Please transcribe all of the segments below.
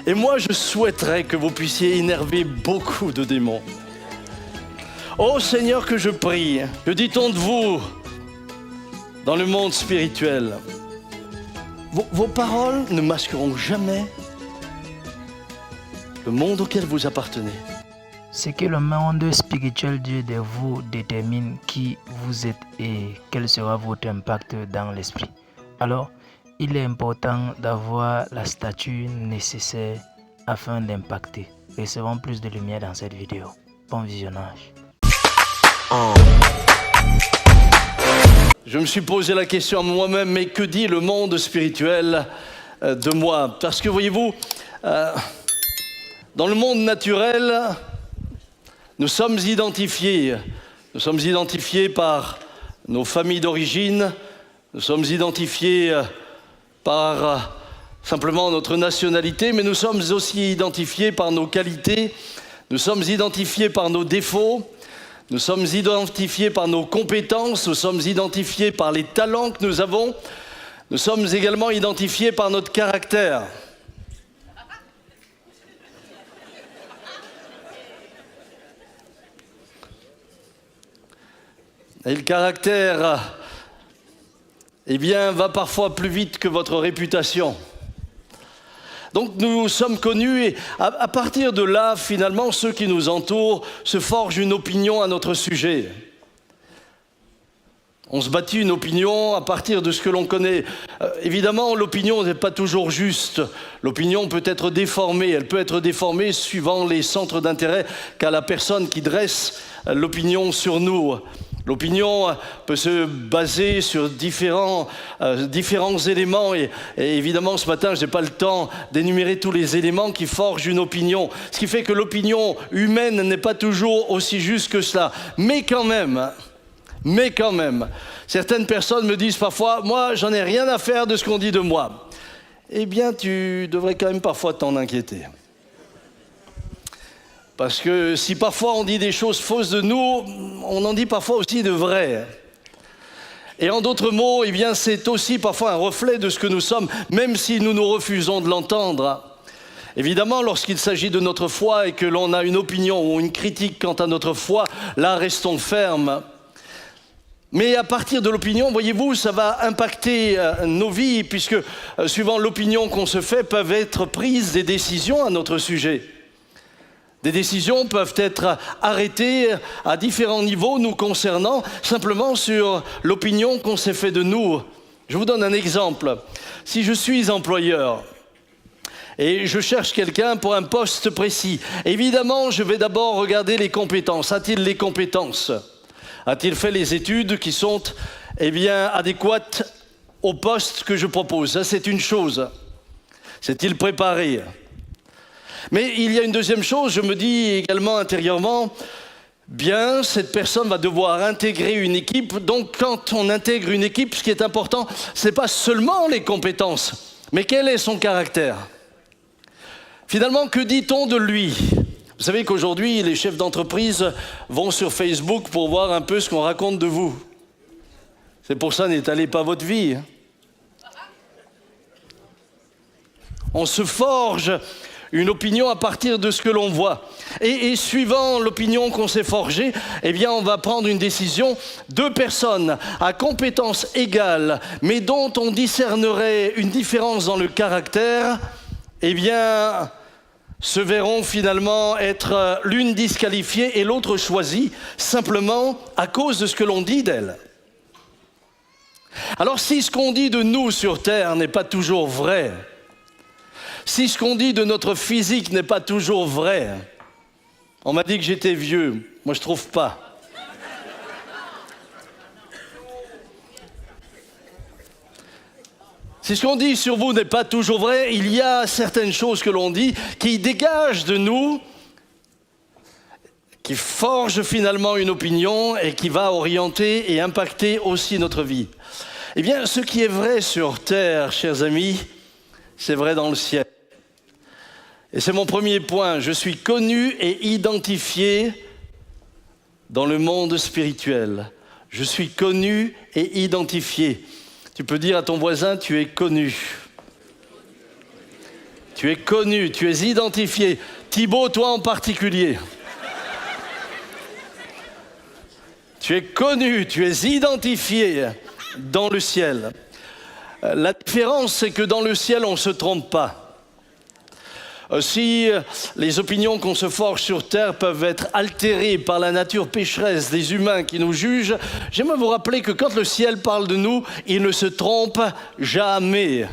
Et moi, je souhaiterais que vous puissiez énerver beaucoup de démons. Ô Seigneur, que je prie, que dit-on de vous dans le monde spirituel? Vos paroles ne masqueront jamais le monde auquel vous appartenez. C'est que le monde spirituel Dieu de vous détermine qui vous êtes et quel sera votre impact dans l'esprit. Alors, il est important d'avoir la stature nécessaire afin d'impacter. Recevons plus de lumière dans cette vidéo. Bon visionnage. Je me suis posé la question à moi-même, mais que dit le monde spirituel de moi? Parce que voyez-vous, dans le monde naturel, nous sommes identifiés par nos familles d'origine, nous sommes identifiés par simplement notre nationalité, mais nous sommes aussi identifiés par nos qualités, nous sommes identifiés par nos défauts, nous sommes identifiés par nos compétences, nous sommes identifiés par les talents que nous avons, nous sommes également identifiés par notre caractère. Et le caractère, eh bien, va parfois plus vite que votre réputation. Donc nous sommes connus et à partir de là, finalement, ceux qui nous entourent se forgent une opinion à notre sujet. On se bâtit une opinion à partir de ce que l'on connaît. Évidemment, l'opinion n'est pas toujours juste. L'opinion peut être déformée. Elle peut être déformée suivant les centres d'intérêt qu'a la personne qui dresse l'opinion sur nous. L'opinion peut se baser sur différents éléments et évidemment ce matin je n'ai pas le temps d'énumérer tous les éléments qui forgent une opinion. Ce qui fait que l'opinion humaine n'est pas toujours aussi juste que cela. Mais quand même, certaines personnes me disent parfois, moi j'en ai rien à faire de ce qu'on dit de moi. Eh bien tu devrais quand même parfois t'en inquiéter. Parce que si parfois on dit des choses fausses de nous, on en dit parfois aussi de vraies. Et en d'autres mots, eh bien, c'est aussi parfois un reflet de ce que nous sommes, même si nous nous refusons de l'entendre. Évidemment, lorsqu'il s'agit de notre foi et que l'on a une opinion ou une critique quant à notre foi, là, restons fermes. Mais à partir de l'opinion, voyez-vous, ça va impacter nos vies, puisque suivant l'opinion qu'on se fait, peuvent être prises des décisions à notre sujet. Des décisions peuvent être arrêtées à différents niveaux nous concernant, simplement sur l'opinion qu'on s'est fait de nous. Je vous donne un exemple. Si je suis employeur et je cherche quelqu'un pour un poste précis, évidemment, je vais d'abord regarder les compétences. A-t-il les compétences? A-t-il fait les études qui sont adéquates au poste que je propose? Ça, c'est une chose. S'est-il préparé? Mais il y a une deuxième chose, je me dis également intérieurement, bien, cette personne va devoir intégrer une équipe. Donc, quand on intègre une équipe, ce qui est important, ce n'est pas seulement les compétences, mais quel est son caractère? Finalement, que dit-on de lui? Vous savez qu'aujourd'hui, les chefs d'entreprise vont sur Facebook pour voir un peu ce qu'on raconte de vous. C'est pour ça, n'étalez pas votre vie. On se forge une opinion à partir de ce que l'on voit. Et suivant l'opinion qu'on s'est forgée, eh bien, on va prendre une décision. Deux personnes à compétences égales, mais dont on discernerait une différence dans le caractère, eh bien, se verront finalement être l'une disqualifiée et l'autre choisie, simplement à cause de ce que l'on dit d'elle. Alors, si ce qu'on dit de nous sur Terre n'est pas toujours vrai, si ce qu'on dit de notre physique n'est pas toujours vrai, on m'a dit que j'étais vieux, moi je trouve pas. Si ce qu'on dit sur vous n'est pas toujours vrai, il y a certaines choses que l'on dit qui dégagent de nous, qui forgent finalement une opinion et qui va orienter et impacter aussi notre vie. Eh bien, ce qui est vrai sur Terre, chers amis, c'est vrai dans le ciel. Et c'est mon premier point, je suis connu et identifié dans le monde spirituel. Je suis connu et identifié. Tu peux dire à ton voisin, tu es connu. tu es connu, tu es identifié. Thibaut, toi en particulier. Tu es connu, tu es identifié dans le ciel. La différence, c'est que dans le ciel, on ne se trompe pas. Si les opinions qu'on se forge sur terre peuvent être altérées par la nature pécheresse des humains qui nous jugent, j'aimerais vous rappeler que quand le ciel parle de nous, il ne se trompe jamais.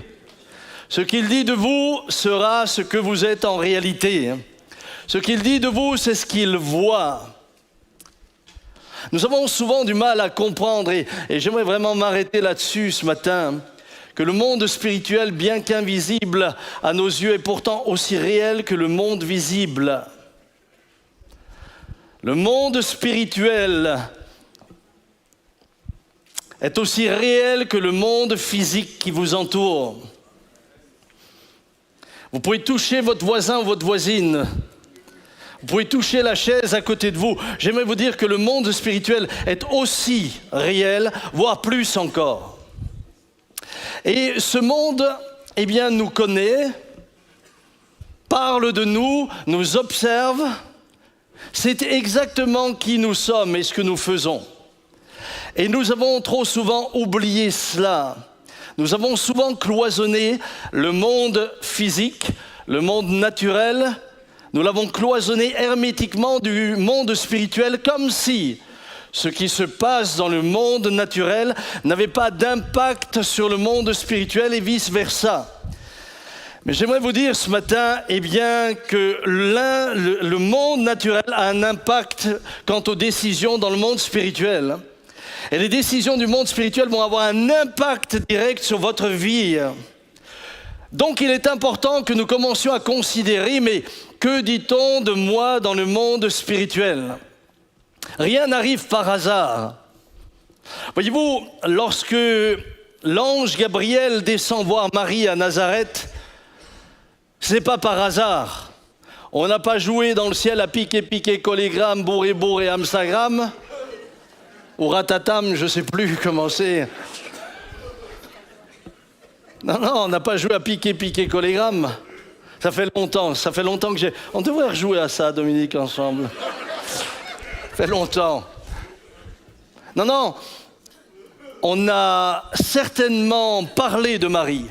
Ce qu'il dit de vous sera ce que vous êtes en réalité. Ce qu'il dit de vous, c'est ce qu'il voit. Nous avons souvent du mal à comprendre, et j'aimerais vraiment m'arrêter là-dessus ce matin, que le monde spirituel, bien qu'invisible à nos yeux, est pourtant aussi réel que le monde visible. Le monde spirituel est aussi réel que le monde physique qui vous entoure. Vous pouvez toucher votre voisin ou votre voisine. Vous pouvez toucher la chaise à côté de vous. J'aimerais vous dire que le monde spirituel est aussi réel, voire plus encore. Et ce monde, eh bien, nous connaît, parle de nous, nous observe. C'est exactement qui nous sommes et ce que nous faisons. Et nous avons trop souvent oublié cela. Nous avons souvent cloisonné le monde physique, le monde naturel. Nous l'avons cloisonné hermétiquement du monde spirituel, comme si ce qui se passe dans le monde naturel n'avait pas d'impact sur le monde spirituel et vice-versa. Mais j'aimerais vous dire ce matin, eh bien, que le monde naturel a un impact quant aux décisions dans le monde spirituel. Et les décisions du monde spirituel vont avoir un impact direct sur votre vie. Donc il est important que nous commencions à considérer, mais que dit-on de moi dans le monde spirituel ? Rien n'arrive par hasard. Voyez-vous, lorsque l'ange Gabriel descend voir Marie à Nazareth, ce n'est pas par hasard. On n'a pas joué dans le ciel à piquer, collégramme, bourré, Amstagram, ou ratatam, je ne sais plus comment c'est. Non, on n'a pas joué à piquer, collégramme. Ça fait longtemps que j'ai... On devrait rejouer à ça, Dominique, ensemble. Ça fait longtemps. Non, on a certainement parlé de Marie.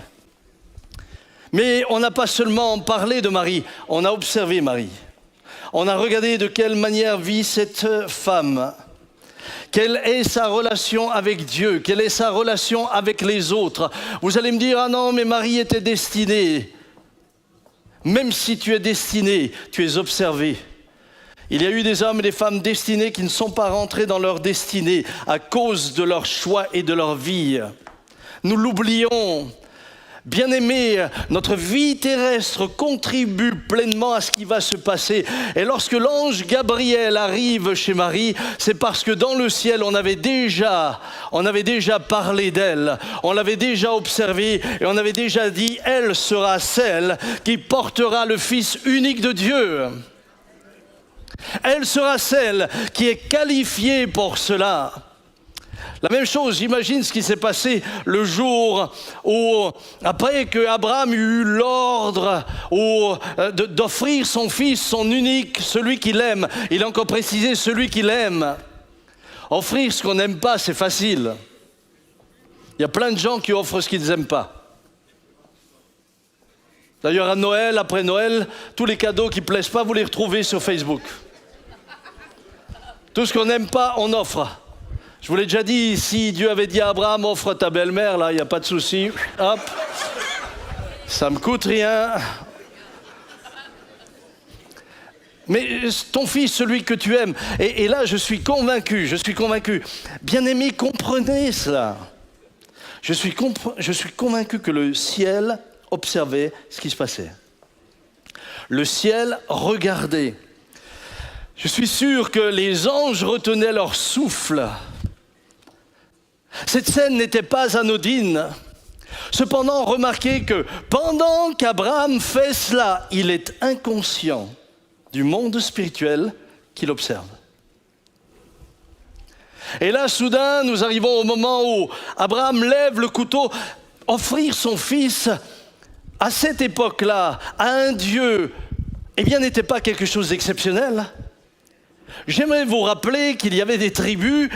Mais on n'a pas seulement parlé de Marie, on a observé Marie. On a regardé de quelle manière vit cette femme. Quelle est sa relation avec Dieu? Quelle est sa relation avec les autres? Vous allez me dire, ah non, mais Marie était destinée. Même si tu es destiné, tu es observé. Il y a eu des hommes et des femmes destinés qui ne sont pas rentrés dans leur destinée à cause de leur choix et de leur vie. Nous l'oublions. Bien-aimés, notre vie terrestre contribue pleinement à ce qui va se passer. Et lorsque l'ange Gabriel arrive chez Marie, c'est parce que dans le ciel, on avait déjà parlé d'elle, on l'avait déjà observée et on avait déjà dit, elle sera celle qui portera le Fils unique de Dieu. Elle sera celle qui est qualifiée pour cela. La même chose, j'imagine ce qui s'est passé le jour où, après que Abraham eut l'ordre d'offrir son fils, son unique, celui qu'il aime. Il a encore précisé celui qu'il aime. Offrir ce qu'on n'aime pas, c'est facile. Il y a plein de gens qui offrent ce qu'ils n'aiment pas. D'ailleurs, à Noël, après Noël, tous les cadeaux qui ne plaisent pas, vous les retrouvez sur Facebook. Tout ce qu'on n'aime pas, on offre. Je vous l'ai déjà dit, si Dieu avait dit à Abraham, offre ta belle-mère, là, il n'y a pas de souci. Hop, ça ne me coûte rien. Mais ton fils, celui que tu aimes, et là, je suis convaincu. Bien-aimés, comprenez cela. Je suis convaincu que le ciel observait ce qui se passait. Le ciel regardait. Je suis sûr que les anges retenaient leur souffle. Cette scène n'était pas anodine. Cependant, remarquez que pendant qu'Abraham fait cela, il est inconscient du monde spirituel qu'il observe. Et là, soudain, nous arrivons au moment où Abraham lève le couteau, offrir son fils. à cette époque-là, à un Dieu, eh bien, n'était pas quelque chose d'exceptionnel. J'aimerais vous rappeler qu'il y avait des tribus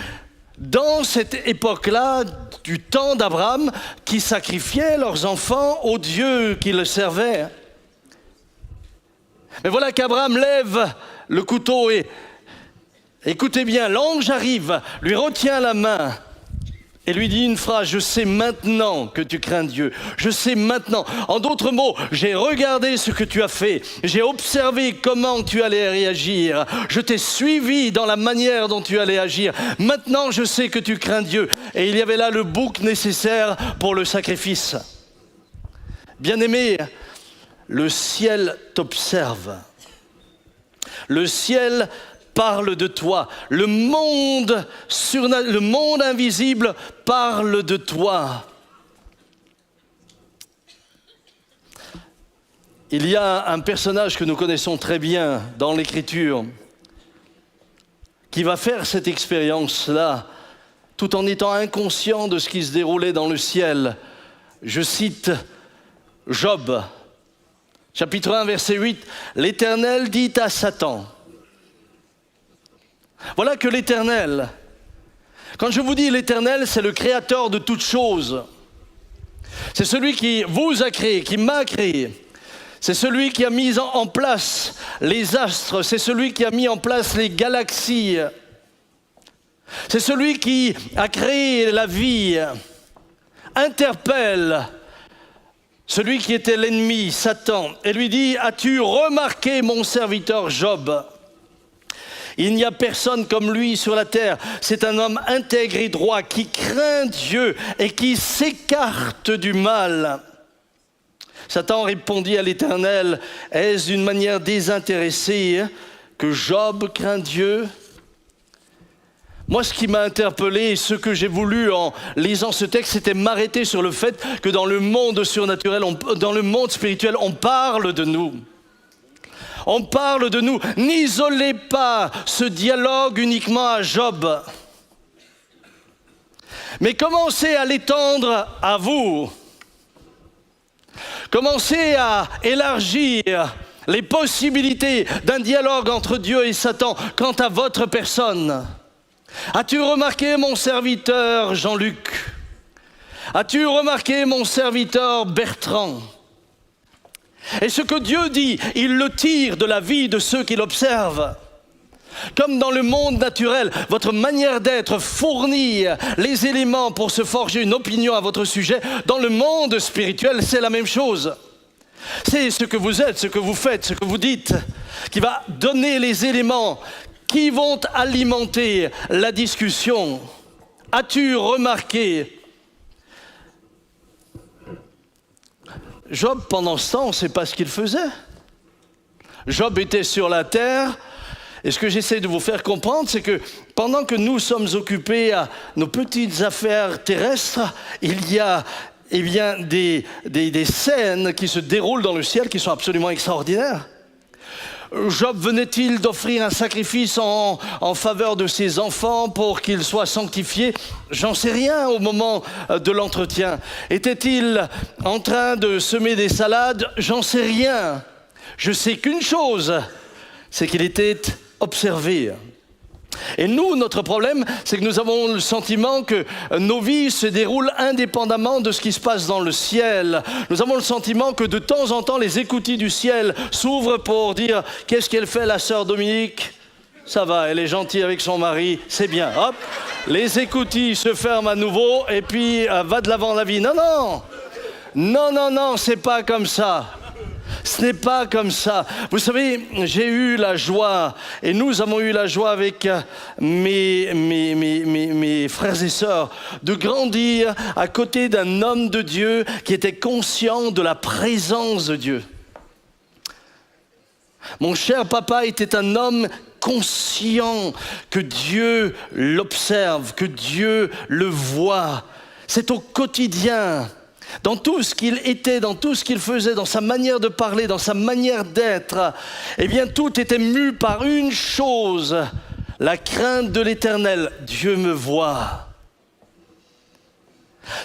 dans cette époque-là, du temps d'Abraham, qui sacrifiaient leurs enfants au Dieu qui le servait. Mais voilà qu'Abraham lève le couteau et, écoutez bien, l'ange arrive, lui retient la main et lui dit une phrase: je sais maintenant que tu crains Dieu. Je sais maintenant. En d'autres mots, j'ai regardé ce que tu as fait. J'ai observé comment tu allais réagir. Je t'ai suivi dans la manière dont tu allais agir. Maintenant, je sais que tu crains Dieu. Et il y avait là le bouc nécessaire pour le sacrifice. Bien-aimé, le ciel t'observe. Le ciel parle de toi. Le monde invisible parle de toi. Il y a un personnage que nous connaissons très bien dans l'Écriture qui va faire cette expérience-là tout en étant inconscient de ce qui se déroulait dans le ciel. Je cite Job, chapitre 1, verset 8. « L'Éternel dit à Satan » Voilà que l'Éternel, quand je vous dis l'Éternel, c'est le créateur de toutes choses. C'est celui qui vous a créé, qui m'a créé. C'est celui qui a mis en place les astres. C'est celui qui a mis en place les galaxies. C'est celui qui a créé la vie. Interpelle celui qui était l'ennemi, Satan, et lui dit: as-tu remarqué mon serviteur Job ? Il n'y a personne comme lui sur la terre. C'est un homme intègre et droit qui craint Dieu et qui s'écarte du mal. Satan répondit à l'Éternel: est-ce d'une manière désintéressée que Job craint Dieu ? Moi, ce qui m'a interpellé et ce que j'ai voulu en lisant ce texte, c'était m'arrêter sur le fait que dans le monde surnaturel, dans le monde spirituel, on parle de nous. On parle de nous. N'isolez pas ce dialogue uniquement à Job, mais commencez à l'étendre à vous. Commencez à élargir les possibilités d'un dialogue entre Dieu et Satan quant à votre personne. As-tu remarqué mon serviteur Jean-Luc ? As-tu remarqué mon serviteur Bertrand ? Et ce que Dieu dit, il le tire de la vie de ceux qui l'observent. Comme dans le monde naturel, votre manière d'être fournit les éléments pour se forger une opinion à votre sujet. Dans le monde spirituel, c'est la même chose. C'est ce que vous êtes, ce que vous faites, ce que vous dites, qui va donner les éléments qui vont alimenter la discussion. As-tu remarqué ? Job, pendant ce temps, on ne sait pas ce qu'il faisait. Job était sur la terre, et ce que j'essaie de vous faire comprendre, c'est que pendant que nous sommes occupés à nos petites affaires terrestres, il y a des scènes qui se déroulent dans le ciel qui sont absolument extraordinaires. Job venait-il d'offrir un sacrifice en faveur de ses enfants pour qu'ils soient sanctifiés ? J'en sais rien au moment de l'entretien. Était-il en train de semer des salades ? J'en sais rien. Je sais qu'une chose, c'est qu'il était observé. Et nous, notre problème, c'est que nous avons le sentiment que nos vies se déroulent indépendamment de ce qui se passe dans le ciel. Nous avons le sentiment que de temps en temps, les écoutilles du ciel s'ouvrent pour dire « Qu'est-ce qu'elle fait, la sœur Dominique ? Ça va, elle est gentille avec son mari, c'est bien. » Hop, les écoutilles se ferment à nouveau et puis va de l'avant la vie. Non, non, non, non, non, c'est pas comme ça. Ce n'est pas comme ça. Vous savez, j'ai eu la joie, et nous avons eu la joie avec mes frères et sœurs, de grandir à côté d'un homme de Dieu qui était conscient de la présence de Dieu. Mon cher papa était un homme conscient que Dieu l'observe, que Dieu le voit. C'est au quotidien. Dans tout ce qu'il était, dans tout ce qu'il faisait, dans sa manière de parler, dans sa manière d'être, eh bien tout était mu par une chose, la crainte de l'Éternel. Dieu me voit.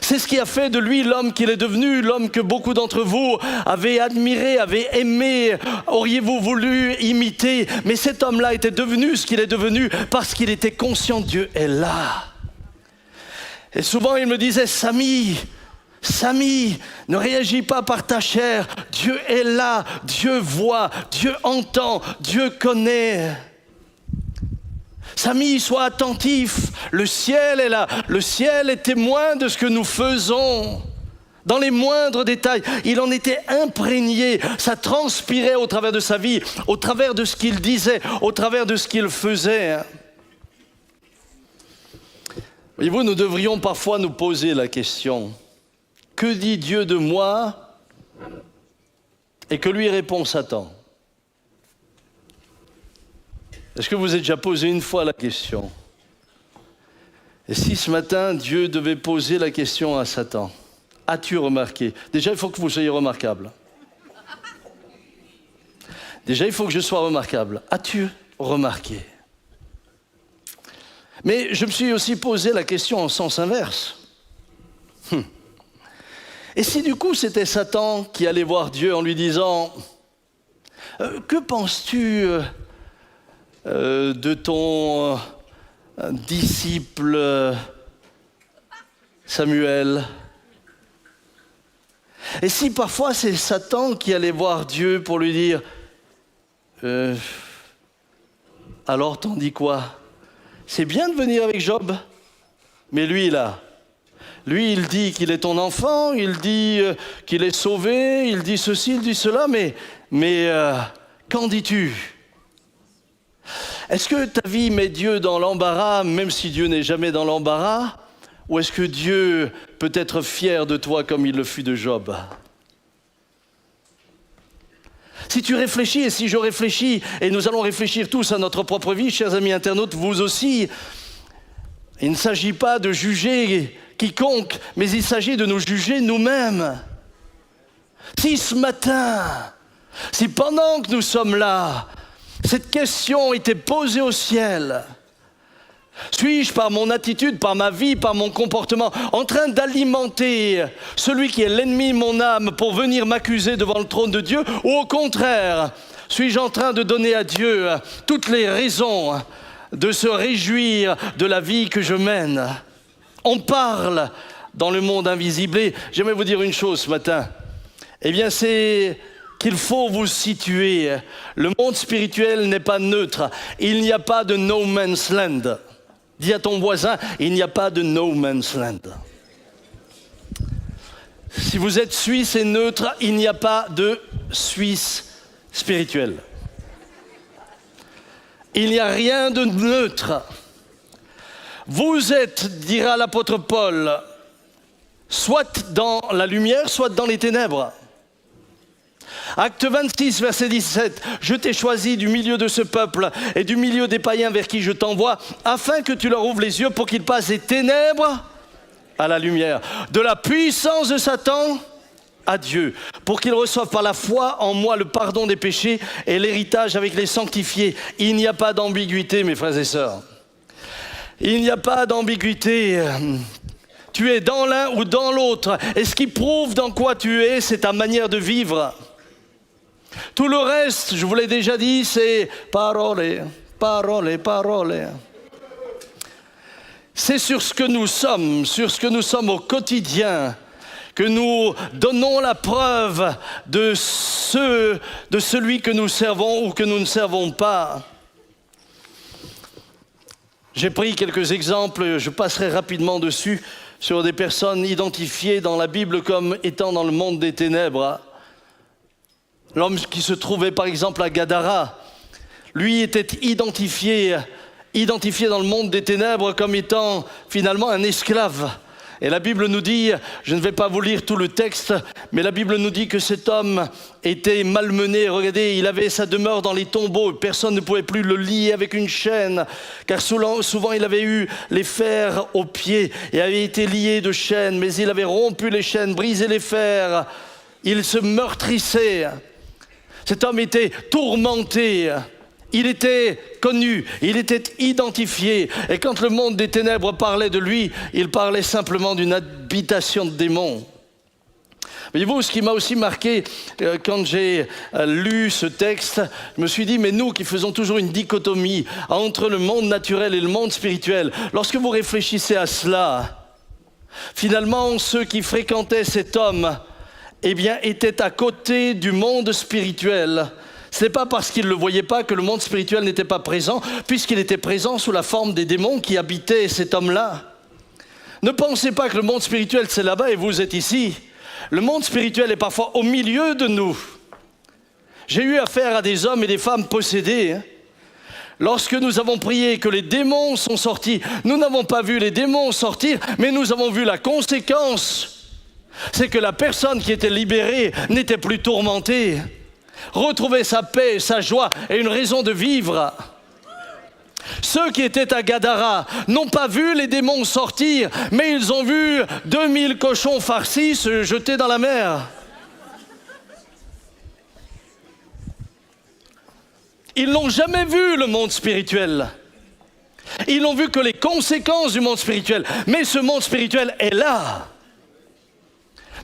C'est ce qui a fait de lui l'homme qu'il est devenu, l'homme que beaucoup d'entre vous avez admiré, avez aimé, auriez-vous voulu imiter. Mais cet homme-là était devenu ce qu'il est devenu parce qu'il était conscient que Dieu est là. Et souvent il me disait, Samy, ne réagis pas par ta chair, Dieu est là, Dieu voit, Dieu entend, Dieu connaît. Samy, sois attentif, le ciel est là, le ciel est témoin de ce que nous faisons. Dans les moindres détails, il en était imprégné, ça transpirait au travers de sa vie, au travers de ce qu'il disait, au travers de ce qu'il faisait. Voyez-vous, nous devrions parfois nous poser la question, que dit Dieu de moi et que lui répond Satan? Est-ce que vous êtes déjà posé une fois la question? Et si ce matin, Dieu devait poser la question à Satan, as-tu remarqué? Déjà, il faut que vous soyez remarquable. Déjà, il faut que je sois remarquable. As-tu remarqué? Mais je me suis aussi posé la question en sens inverse. Et si du coup, c'était Satan qui allait voir Dieu en lui disant « Que penses-tu de ton disciple Samuel ?» Et si parfois c'est Satan qui allait voir Dieu pour lui dire alors t'en dis quoi? C'est bien de venir avec Job, mais lui là, lui il dit qu'il est ton enfant, il dit qu'il est sauvé, il dit ceci, il dit cela, mais qu'en dis-tu? Est-ce que ta vie met Dieu dans l'embarras, même si Dieu n'est jamais dans l'embarras? Ou est-ce que Dieu peut être fier de toi comme il le fut de Job? Si tu réfléchis, et si je réfléchis, et nous allons réfléchir tous à notre propre vie, chers amis internautes, vous aussi, il ne s'agit pas de juger quiconque, mais il s'agit de nous juger nous-mêmes. Si ce matin, si pendant que nous sommes là, cette question était posée au ciel, suis-je par mon attitude, par ma vie, par mon comportement, en train d'alimenter celui qui est l'ennemi de mon âme pour venir m'accuser devant le trône de Dieu, ou au contraire, suis-je en train de donner à Dieu toutes les raisons de se réjouir de la vie que je mène? On parle dans le monde invisible et j'aimerais vous dire une chose ce matin. Eh bien, c'est qu'il faut vous situer. Le monde spirituel n'est pas neutre. Il n'y a pas de no man's land. Dis à ton voisin, il n'y a pas de no man's land. Si vous êtes suisse et neutre, il n'y a pas de Suisse spirituel. Il n'y a rien de neutre. Vous êtes, dira l'apôtre Paul, soit dans la lumière, soit dans les ténèbres. Acte 26, verset 17, « Je t'ai choisi du milieu de ce peuple et du milieu des païens vers qui je t'envoie, afin que tu leur ouvres les yeux pour qu'ils passent des ténèbres à la lumière, de la puissance de Satan à Dieu, pour qu'ils reçoivent par la foi en moi le pardon des péchés et l'héritage avec les sanctifiés. » Il n'y a pas d'ambiguïté, mes frères et sœurs. Il n'y a pas d'ambiguïté. Tu es dans l'un ou dans l'autre. Et ce qui prouve dans quoi tu es, c'est ta manière de vivre. Tout le reste, je vous l'ai déjà dit, c'est parole, parole, parole. C'est sur ce que nous sommes au quotidien, que nous donnons la preuve de celui que nous servons ou que nous ne servons pas. J'ai pris quelques exemples, je passerai rapidement dessus, sur des personnes identifiées dans la Bible comme étant dans le monde des ténèbres. L'homme qui se trouvait par exemple à Gadara, lui était identifié dans le monde des ténèbres comme étant finalement un esclave. Et la Bible nous dit, je ne vais pas vous lire tout le texte, mais la Bible nous dit que cet homme était malmené. Regardez, il avait sa demeure dans les tombeaux, personne ne pouvait plus le lier avec une chaîne, car souvent il avait eu les fers aux pieds et avait été lié de chaînes, mais il avait rompu les chaînes, brisé les fers, il se meurtrissait. Cet homme était tourmenté. Il était connu, il était identifié. Et quand le monde des ténèbres parlait de lui, il parlait simplement d'une habitation de démons. Voyez-vous, ce qui m'a aussi marqué quand j'ai lu ce texte, je me suis dit, mais nous qui faisons toujours une dichotomie entre le monde naturel et le monde spirituel, lorsque vous réfléchissez à cela, finalement, ceux qui fréquentaient cet homme, eh bien, étaient à côté du monde spirituel. Ce n'est pas parce qu'ils ne le voyaient pas que le monde spirituel n'était pas présent, puisqu'il était présent sous la forme des démons qui habitaient cet homme-là. Ne pensez pas que le monde spirituel, c'est là-bas et vous êtes ici. Le monde spirituel est parfois au milieu de nous. J'ai eu affaire à des hommes et des femmes possédés. Lorsque nous avons prié que les démons sont sortis, nous n'avons pas vu les démons sortir, mais nous avons vu la conséquence. C'est que la personne qui était libérée n'était plus tourmentée. Retrouvait sa paix, sa joie et une raison de vivre. Ceux qui étaient à Gadara n'ont pas vu les démons sortir, mais ils ont vu 2000 cochons farcis se jeter dans la mer. Ils n'ont jamais vu le monde spirituel. Ils n'ont vu que les conséquences du monde spirituel. Mais ce monde spirituel est là.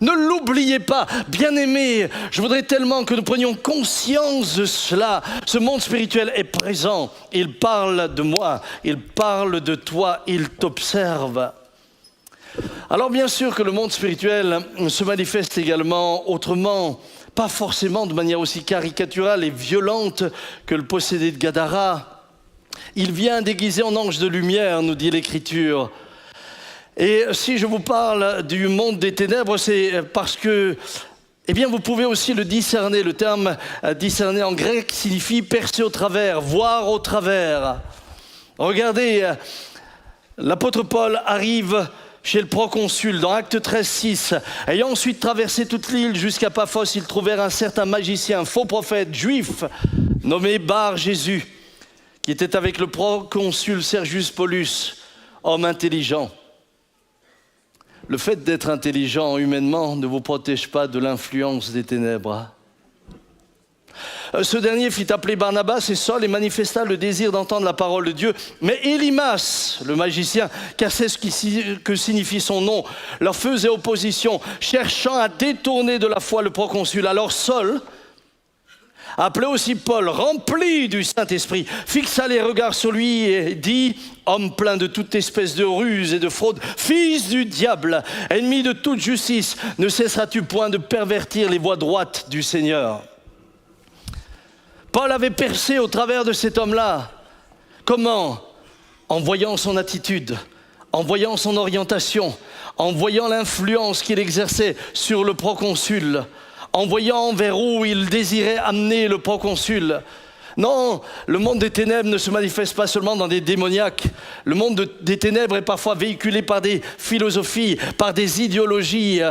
Ne l'oubliez pas, bien-aimés, je voudrais tellement que nous prenions conscience de cela. Ce monde spirituel est présent, il parle de moi, il parle de toi, il t'observe. Alors bien sûr que le monde spirituel se manifeste également autrement, pas forcément de manière aussi caricaturale et violente que le possédé de Gadara. Il vient déguisé en ange de lumière, nous dit l'Écriture. Et si je vous parle du monde des ténèbres, c'est parce que, eh bien, vous pouvez aussi le discerner. Le terme discerner en grec signifie percer au travers, voir au travers. Regardez, l'apôtre Paul arrive chez le proconsul dans Actes 13:6. Ayant ensuite traversé toute l'île jusqu'à Paphos, ils trouvèrent un certain magicien, faux prophète, juif, nommé Bar Jésus, qui était avec le proconsul Sergius Paulus, homme intelligent. Le fait d'être intelligent humainement ne vous protège pas de l'influence des ténèbres. Ce dernier fit appeler Barnabas et Saul et manifesta le désir d'entendre la parole de Dieu. Mais Élymas, le magicien, car c'est ce que signifie son nom, leur faisait opposition, cherchant à détourner de la foi le proconsul. Alors Saul, appelé aussi Paul, rempli du Saint-Esprit, fixa les regards sur lui et dit, homme plein de toute espèce de ruse et de fraude, fils du diable, ennemi de toute justice, ne cesseras-tu point de pervertir les voies droites du Seigneur? Paul avait percé au travers de cet homme-là. Comment? En voyant son attitude, en voyant son orientation, en voyant l'influence qu'il exerçait sur le proconsul, en voyant vers où il désirait amener le proconsul. Non, le monde des ténèbres ne se manifeste pas seulement dans des démoniaques. Le monde des ténèbres est parfois véhiculé par des philosophies, par des idéologies,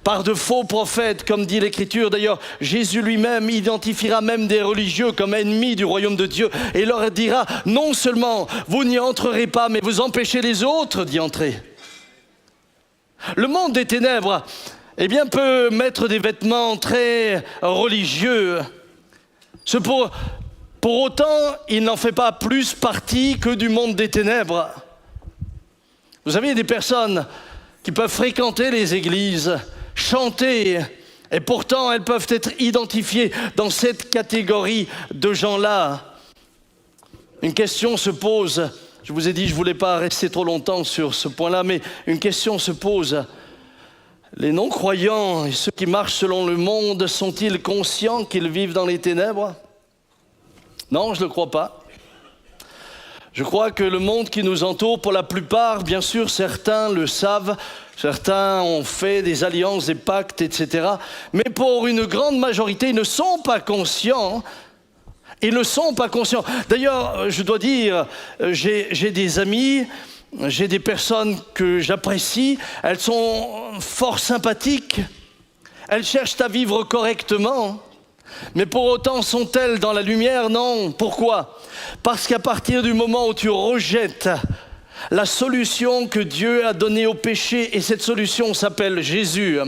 par de faux prophètes, comme dit l'Écriture. D'ailleurs, Jésus lui-même identifiera même des religieux comme ennemis du royaume de Dieu et leur dira, non seulement vous n'y entrerez pas, mais vous empêchez les autres d'y entrer. Le monde des ténèbres, eh bien, peut mettre des vêtements très religieux. Pour autant, il n'en fait pas plus partie que du monde des ténèbres. Vous avez des personnes qui peuvent fréquenter les églises, chanter, et pourtant elles peuvent être identifiées dans cette catégorie de gens-là. Une question se pose, je vous ai dit, je ne voulais pas rester trop longtemps sur ce point-là, mais une question se pose. Les non-croyants et ceux qui marchent selon le monde sont-ils conscients qu'ils vivent dans les ténèbres ? Non, je ne le crois pas. Je crois que le monde qui nous entoure, pour la plupart, bien sûr, certains le savent, certains ont fait des alliances, des pactes, etc. Mais pour une grande majorité, ils ne sont pas conscients. Ils ne sont pas conscients. D'ailleurs, je dois dire, j'ai des amis, j'ai des personnes que j'apprécie, elles sont fort sympathiques, elles cherchent à vivre correctement. Mais pour autant, sont-elles dans la lumière? Non. Pourquoi? Parce qu'à partir du moment où tu rejettes la solution que Dieu a donnée au péché, et cette solution s'appelle Jésus.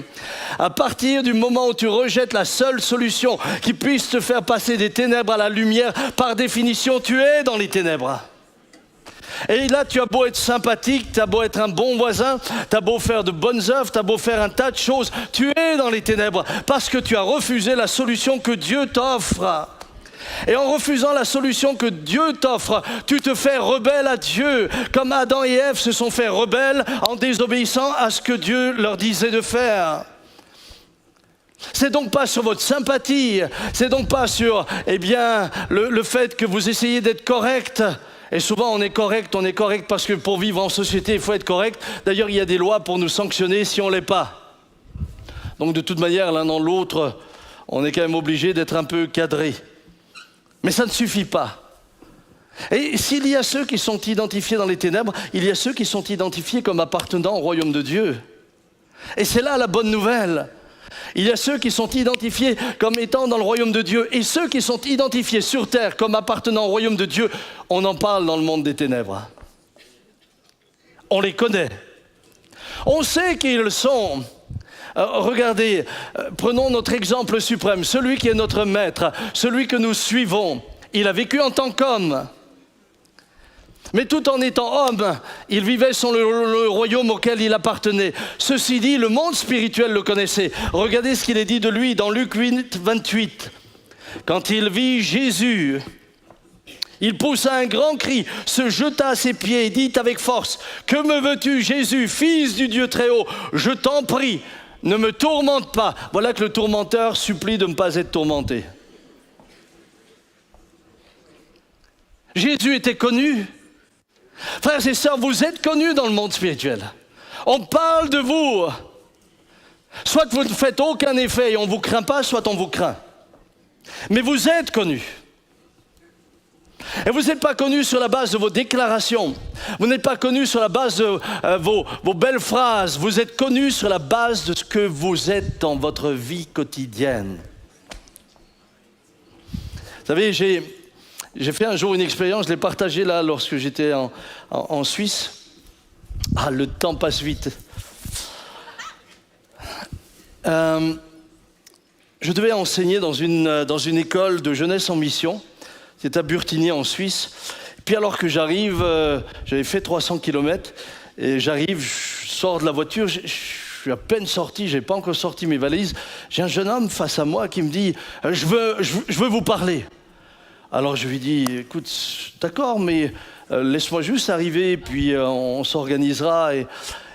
À partir du moment où tu rejettes la seule solution qui puisse te faire passer des ténèbres à la lumière, par définition, tu es dans les ténèbres. Et là, tu as beau être sympathique, tu as beau être un bon voisin, tu as beau faire de bonnes œuvres, tu as beau faire un tas de choses, tu es dans les ténèbres parce que tu as refusé la solution que Dieu t'offre. Et en refusant la solution que Dieu t'offre, tu te fais rebelle à Dieu, comme Adam et Ève se sont fait rebelles en désobéissant à ce que Dieu leur disait de faire. C'est donc pas sur votre sympathie, c'est donc pas sur le fait que vous essayez d'être correct. Et souvent on est correct parce que pour vivre en société, il faut être correct. D'ailleurs, il y a des lois pour nous sanctionner si on ne l'est pas. Donc de toute manière, l'un dans l'autre, on est quand même obligé d'être un peu cadré. Mais ça ne suffit pas. Et s'il y a ceux qui sont identifiés dans les ténèbres, il y a ceux qui sont identifiés comme appartenant au royaume de Dieu. Et c'est là la bonne nouvelle. Il y a ceux qui sont identifiés comme étant dans le royaume de Dieu. Et ceux qui sont identifiés sur terre comme appartenant au royaume de Dieu, on en parle dans le monde des ténèbres. On les connaît. On sait qui ils sont. Regardez, prenons notre exemple suprême, celui qui est notre maître, celui que nous suivons. Il a vécu en tant qu'homme. Mais tout en étant homme, il vivait sur le royaume auquel il appartenait. Ceci dit, le monde spirituel le connaissait. Regardez ce qu'il est dit de lui dans Luc 8, 28. Quand il vit Jésus, il poussa un grand cri, se jeta à ses pieds et dit avec force, « Que me veux-tu, Jésus, fils du Dieu très haut? Je t'en prie, ne me tourmente pas. » Voilà que le tourmenteur supplie de ne pas être tourmenté. Jésus était connu. Frères et sœurs, vous êtes connus dans le monde spirituel. On parle de vous. Soit vous ne faites aucun effet et on ne vous craint pas, soit on vous craint. Mais vous êtes connus. Et vous n'êtes pas connus sur la base de vos déclarations. Vous n'êtes pas connus sur la base de vos belles phrases. Vous êtes connus sur la base de ce que vous êtes dans votre vie quotidienne. Vous savez, j'ai fait un jour une expérience, je l'ai partagée là lorsque j'étais en Suisse. Ah, le temps passe vite. Je devais enseigner dans une école de jeunesse en mission. C'était à Burtigny en Suisse. Puis alors que j'arrive, j'avais fait 300 km et j'arrive, je sors de la voiture, je suis à peine sorti, je n'ai pas encore sorti mes valises. J'ai un jeune homme face à moi qui me dit « je veux vous parler ». Alors je lui dis, écoute, d'accord, mais laisse-moi juste arriver, puis on s'organisera.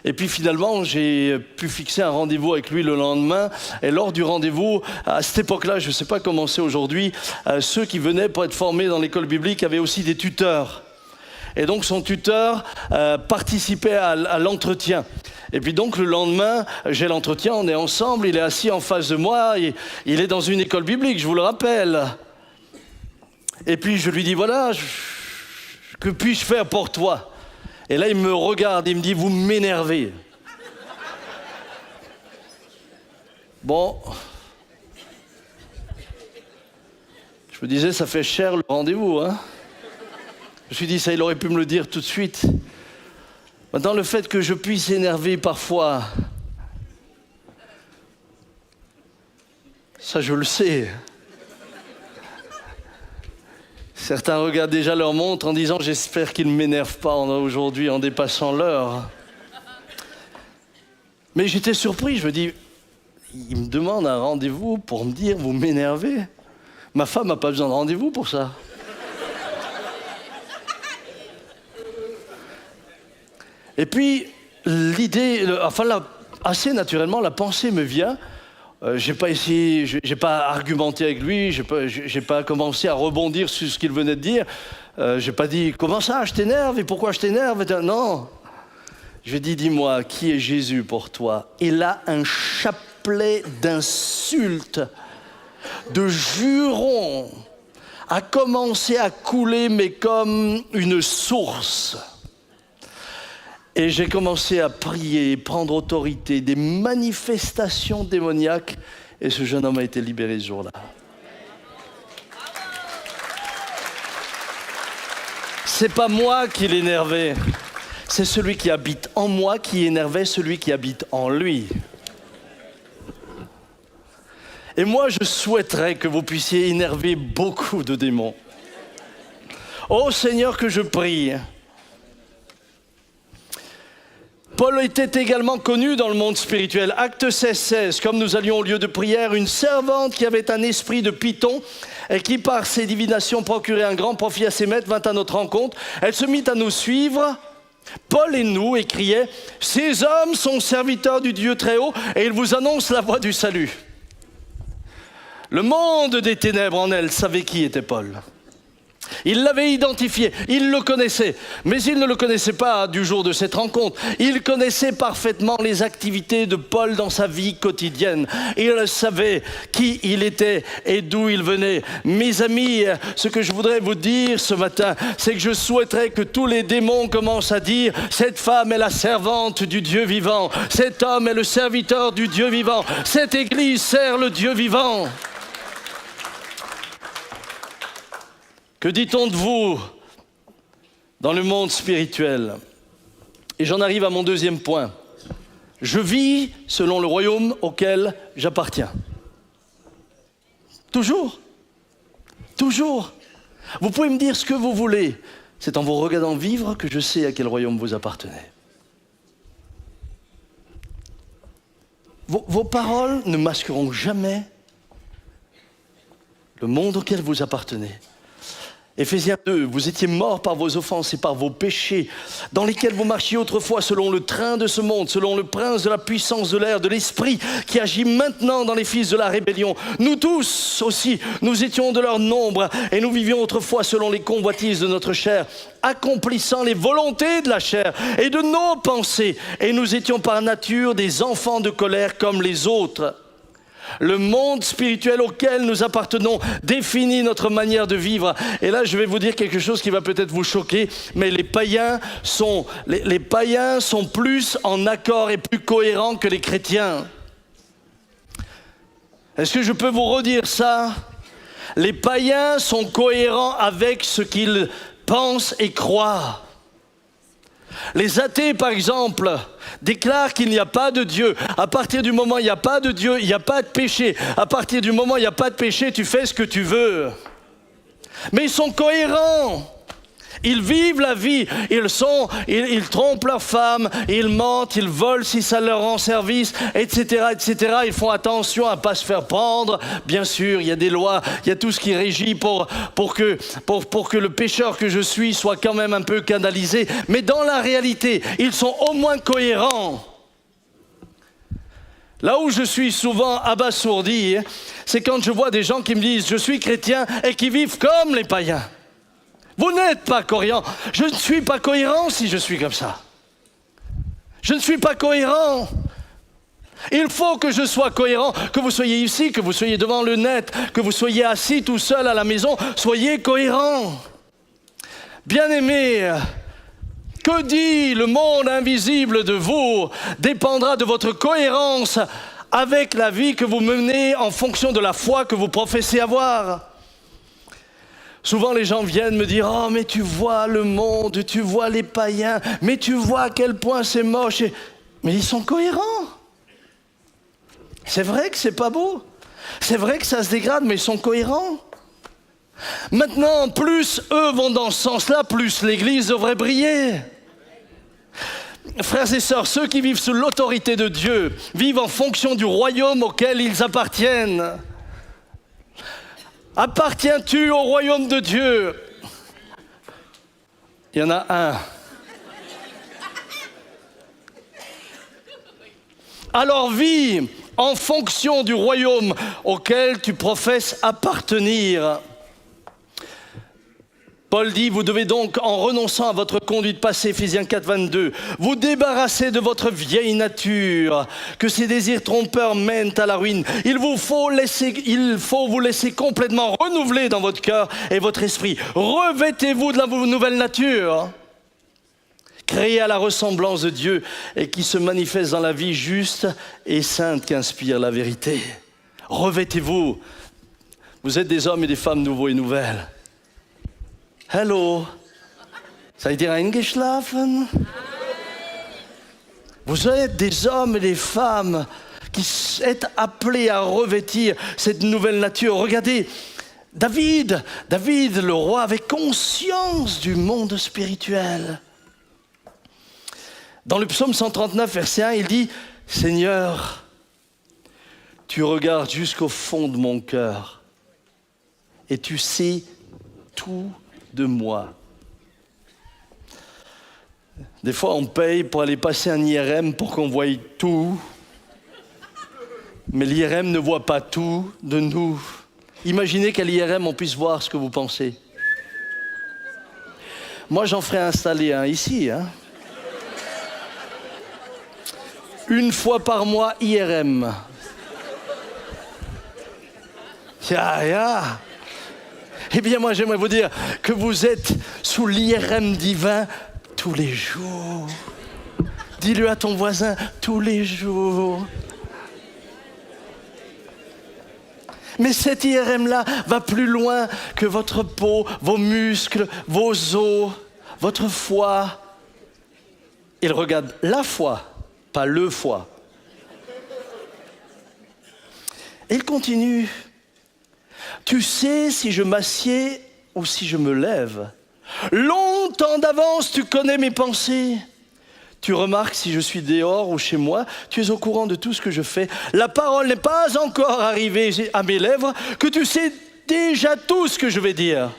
Et puis finalement, j'ai pu fixer un rendez-vous avec lui le lendemain. Et lors du rendez-vous, à cette époque-là, je ne sais pas comment c'est aujourd'hui, ceux qui venaient pour être formés dans l'école biblique avaient aussi des tuteurs. Et donc son tuteur participait à l'entretien. Et puis donc le lendemain, j'ai l'entretien, on est ensemble, il est assis en face de moi, il est dans une école biblique, je vous le rappelle. Et puis je lui dis, voilà, que puis-je faire pour toi? Et là, il me regarde, il me dit, vous m'énervez. Bon, je me disais, ça fait cher le rendez-vous, hein? Je me suis dit, ça, il aurait pu me le dire tout de suite. Maintenant, le fait que je puisse énerver parfois, ça, je le sais. Certains regardent déjà leur montre en disant « J'espère qu'ils ne m'énervent pas aujourd'hui en dépassant l'heure. » Mais j'étais surpris, je me dis « Il me demande un rendez-vous pour me dire « Vous m'énervez ?» Ma femme n'a pas besoin de rendez-vous pour ça. Et puis, l'idée, assez naturellement, la pensée me vient. J'ai pas essayé, j'ai pas argumenté avec lui, j'ai pas commencé à rebondir sur ce qu'il venait de dire. J'ai pas dit comment ça, je t'énerve et pourquoi je t'énerve. Non, je lui ai dit dis-moi qui est Jésus pour toi. Et là, un chapelet d'insultes, de jurons a commencé à couler, mais comme une source. Et j'ai commencé à prier, prendre autorité, des manifestations démoniaques. Et ce jeune homme a été libéré ce jour-là. C'est pas moi qui l'énervais. c'est celui qui habite en moi qui énervait celui qui habite en lui. Et moi, je souhaiterais que vous puissiez énerver beaucoup de démons. Ô Seigneur, que je prie. Paul était également connu dans le monde spirituel. Acte 16, comme nous allions au lieu de prière, une servante qui avait un esprit de python et qui par ses divinations procurait un grand profit à ses maîtres vint à notre rencontre. Elle se mit à nous suivre, Paul et nous, et criait « Ces hommes sont serviteurs du Dieu très haut et ils vous annoncent la voie du salut. » Le monde des ténèbres en elle savait qui était Paul. Il l'avait identifié, il le connaissait, mais il ne le connaissait pas du jour de cette rencontre. Il connaissait parfaitement les activités de Paul dans sa vie quotidienne. Il savait qui il était et d'où il venait. Mes amis, ce que je voudrais vous dire ce matin, c'est que je souhaiterais que tous les démons commencent à dire « Cette femme est la servante du Dieu vivant, cet homme est le serviteur du Dieu vivant, cette église sert le Dieu vivant. » Que dit-on de vous dans le monde spirituel? Et j'en arrive à mon deuxième point. Je vis selon le royaume auquel j'appartiens. Toujours. Toujours. Vous pouvez me dire ce que vous voulez. C'est en vous regardant vivre que je sais à quel royaume vous appartenez. Vos paroles ne masqueront jamais le monde auquel vous appartenez. Éphésiens 2, vous étiez morts par vos offenses et par vos péchés, dans lesquels vous marchiez autrefois selon le train de ce monde, selon le prince de la puissance de l'air, de l'esprit qui agit maintenant dans les fils de la rébellion. Nous tous aussi, nous étions de leur nombre et nous vivions autrefois selon les convoitises de notre chair, accomplissant les volontés de la chair et de nos pensées. Et nous étions par nature des enfants de colère comme les autres. Le monde spirituel auquel nous appartenons définit notre manière de vivre. Et là, je vais vous dire quelque chose qui va peut-être vous choquer, mais les païens sont plus en accord et plus cohérents que les chrétiens. Est-ce que je peux vous redire ça? Les païens sont cohérents avec ce qu'ils pensent et croient. Les athées, par exemple, déclarent qu'il n'y a pas de Dieu. À partir du moment où il n'y a pas de Dieu, il n'y a pas de péché. À partir du moment où il n'y a pas de péché, tu fais ce que tu veux. Mais ils sont cohérents. Ils vivent la vie. Ils trompent leurs femmes, ils mentent, ils volent si ça leur rend service, etc., etc. Ils font attention à ne pas se faire prendre. Bien sûr, il y a des lois, il y a tout ce qui régit pour que le pécheur que je suis soit quand même un peu canalisé. Mais dans la réalité, ils sont au moins cohérents. Là où je suis souvent abasourdi, c'est quand je vois des gens qui me disent « Je suis chrétien » et qui vivent comme les païens. Vous n'êtes pas cohérent. Je ne suis pas cohérent si je suis comme ça. Je ne suis pas cohérent. Il faut que je sois cohérent. Que vous soyez ici, que vous soyez devant le net, que vous soyez assis tout seul à la maison, soyez cohérent. Bien-aimés, que dit le monde invisible de vous dépendra de votre cohérence avec la vie que vous menez en fonction de la foi que vous professez avoir. Souvent les gens viennent me dire « Oh mais tu vois le monde, tu vois les païens, mais tu vois à quel point c'est moche. » Mais ils sont cohérents. C'est vrai que c'est pas beau. C'est vrai que ça se dégrade, mais ils sont cohérents. Maintenant, plus eux vont dans ce sens-là, plus l'Église devrait briller. Frères et sœurs, ceux qui vivent sous l'autorité de Dieu vivent en fonction du royaume auquel ils appartiennent. Appartiens-tu au royaume de Dieu? Il y en a un. Alors vis en fonction du royaume auquel tu professes appartenir. Paul dit, vous devez donc, en renonçant à votre conduite passée, Éphésiens 4, 22, vous débarrasser de votre vieille nature, que ses désirs trompeurs mènent à la ruine. Il faut vous laisser complètement renouveler dans votre cœur et votre esprit. Revêtez-vous de la nouvelle nature, créée à la ressemblance de Dieu et qui se manifeste dans la vie juste et sainte qu'inspire la vérité. Revêtez-vous. Vous êtes des hommes et des femmes nouveaux et nouvelles. Hallo, seid ihr eingeschlafen? Vous êtes des hommes et des femmes qui êtes appelés à revêtir cette nouvelle nature. Regardez, David, le roi, avait conscience du monde spirituel. Dans le psaume 139, verset 1, il dit « Seigneur, tu regardes jusqu'au fond de mon cœur et tu sais tout de moi. » Des fois, on paye pour aller passer un IRM pour qu'on voie tout. Mais l'IRM ne voit pas tout de nous. Imaginez qu'à l'IRM, on puisse voir ce que vous pensez. Moi, j'en ferai installer un ici. Une fois par mois, IRM. Eh bien, moi, j'aimerais vous dire que vous êtes sous l'IRM divin tous les jours. Dis-le à ton voisin, tous les jours. Mais cet IRM-là va plus loin que votre peau, vos muscles, vos os, votre foie. Il regarde la foi, pas le foie. Et il continue. Tu sais si je m'assieds ou si je me lève. Longtemps d'avance, tu connais mes pensées. Tu remarques si je suis dehors ou chez moi. Tu es au courant de tout ce que je fais. La parole n'est pas encore arrivée à mes lèvres que tu sais déjà tout ce que je vais dire.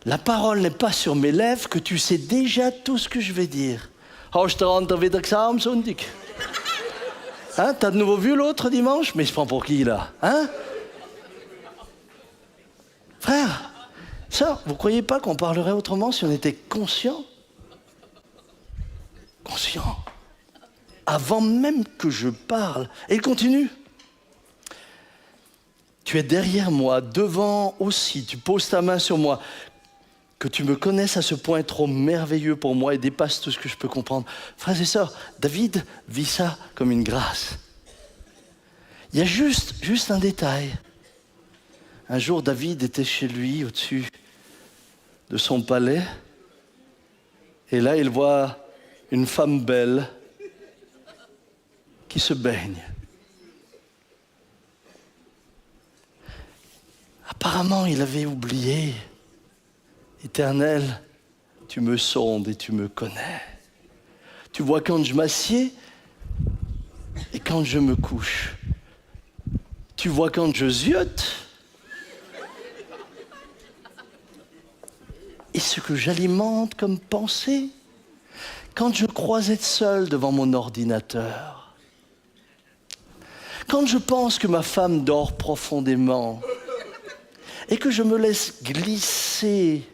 La parole n'est pas sur mes lèvres que tu sais déjà tout ce que je vais dire. Hast du andere wieder gesagt am Sonntag? Hein, t'as de nouveau vu l'autre dimanche? Mais je prends pour qui là? Hein? Frère, sœur, vous croyez pas qu'on parlerait autrement si on était conscient? Conscient. Avant même que je parle. Et il continue. Tu es derrière moi, devant aussi, tu poses ta main sur moi. Que tu me connaisses à ce point trop merveilleux pour moi et dépasse tout ce que je peux comprendre. Frères et sœurs, David vit ça comme une grâce. Il y a juste un détail. Un jour, David était chez lui, au-dessus de son palais. Et là, il voit une femme belle qui se baigne. Apparemment, il avait oublié. Éternel, tu me sondes et tu me connais. Tu vois quand je m'assieds et quand je me couche. Tu vois quand je ziote et ce que j'alimente comme pensée quand je crois être seul devant mon ordinateur. Quand je pense que ma femme dort profondément et que je me laisse glisser.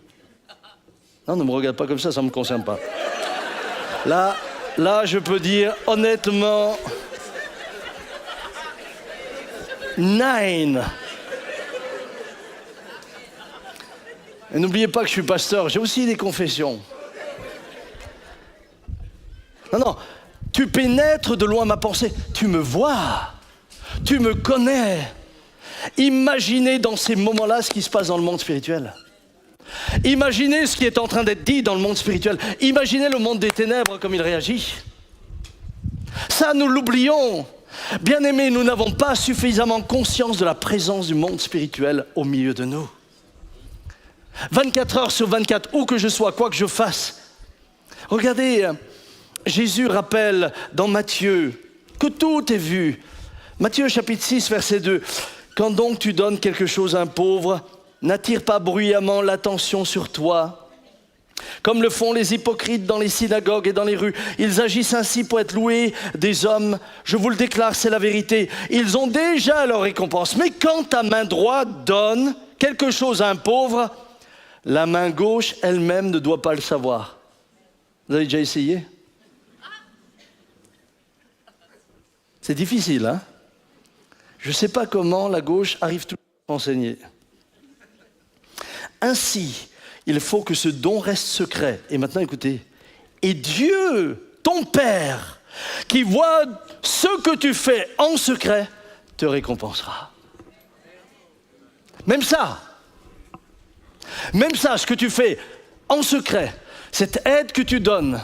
Non, ne me regarde pas comme ça ne me concerne pas. Là, je peux dire honnêtement, 9. Et n'oubliez pas que je suis pasteur, j'ai aussi des confessions. Non, tu pénètres de loin ma pensée, tu me vois, tu me connais. Imaginez dans ces moments-là ce qui se passe dans le monde spirituel. Imaginez ce qui est en train d'être dit dans le monde spirituel. Imaginez le monde des ténèbres comme il réagit. Ça, nous l'oublions. Bien-aimés, nous n'avons pas suffisamment conscience de la présence du monde spirituel au milieu de nous. 24 heures sur 24, où que je sois, quoi que je fasse. Regardez, Jésus rappelle dans Matthieu que tout est vu. Matthieu chapitre 6, verset 2. Quand donc tu donnes quelque chose à un pauvre, n'attire pas bruyamment l'attention sur toi. Comme le font les hypocrites dans les synagogues et dans les rues. Ils agissent ainsi pour être loués des hommes. Je vous le déclare, c'est la vérité. Ils ont déjà leur récompense. Mais quand ta main droite donne quelque chose à un pauvre, la main gauche elle-même ne doit pas le savoir. Vous avez déjà essayé? C'est difficile, hein? Je ne sais pas comment la gauche arrive toujours à enseigner. Ainsi, il faut que ce don reste secret. Et maintenant, écoutez. Et Dieu, ton Père, qui voit ce que tu fais en secret, te récompensera. Même ça, ce que tu fais en secret, cette aide que tu donnes,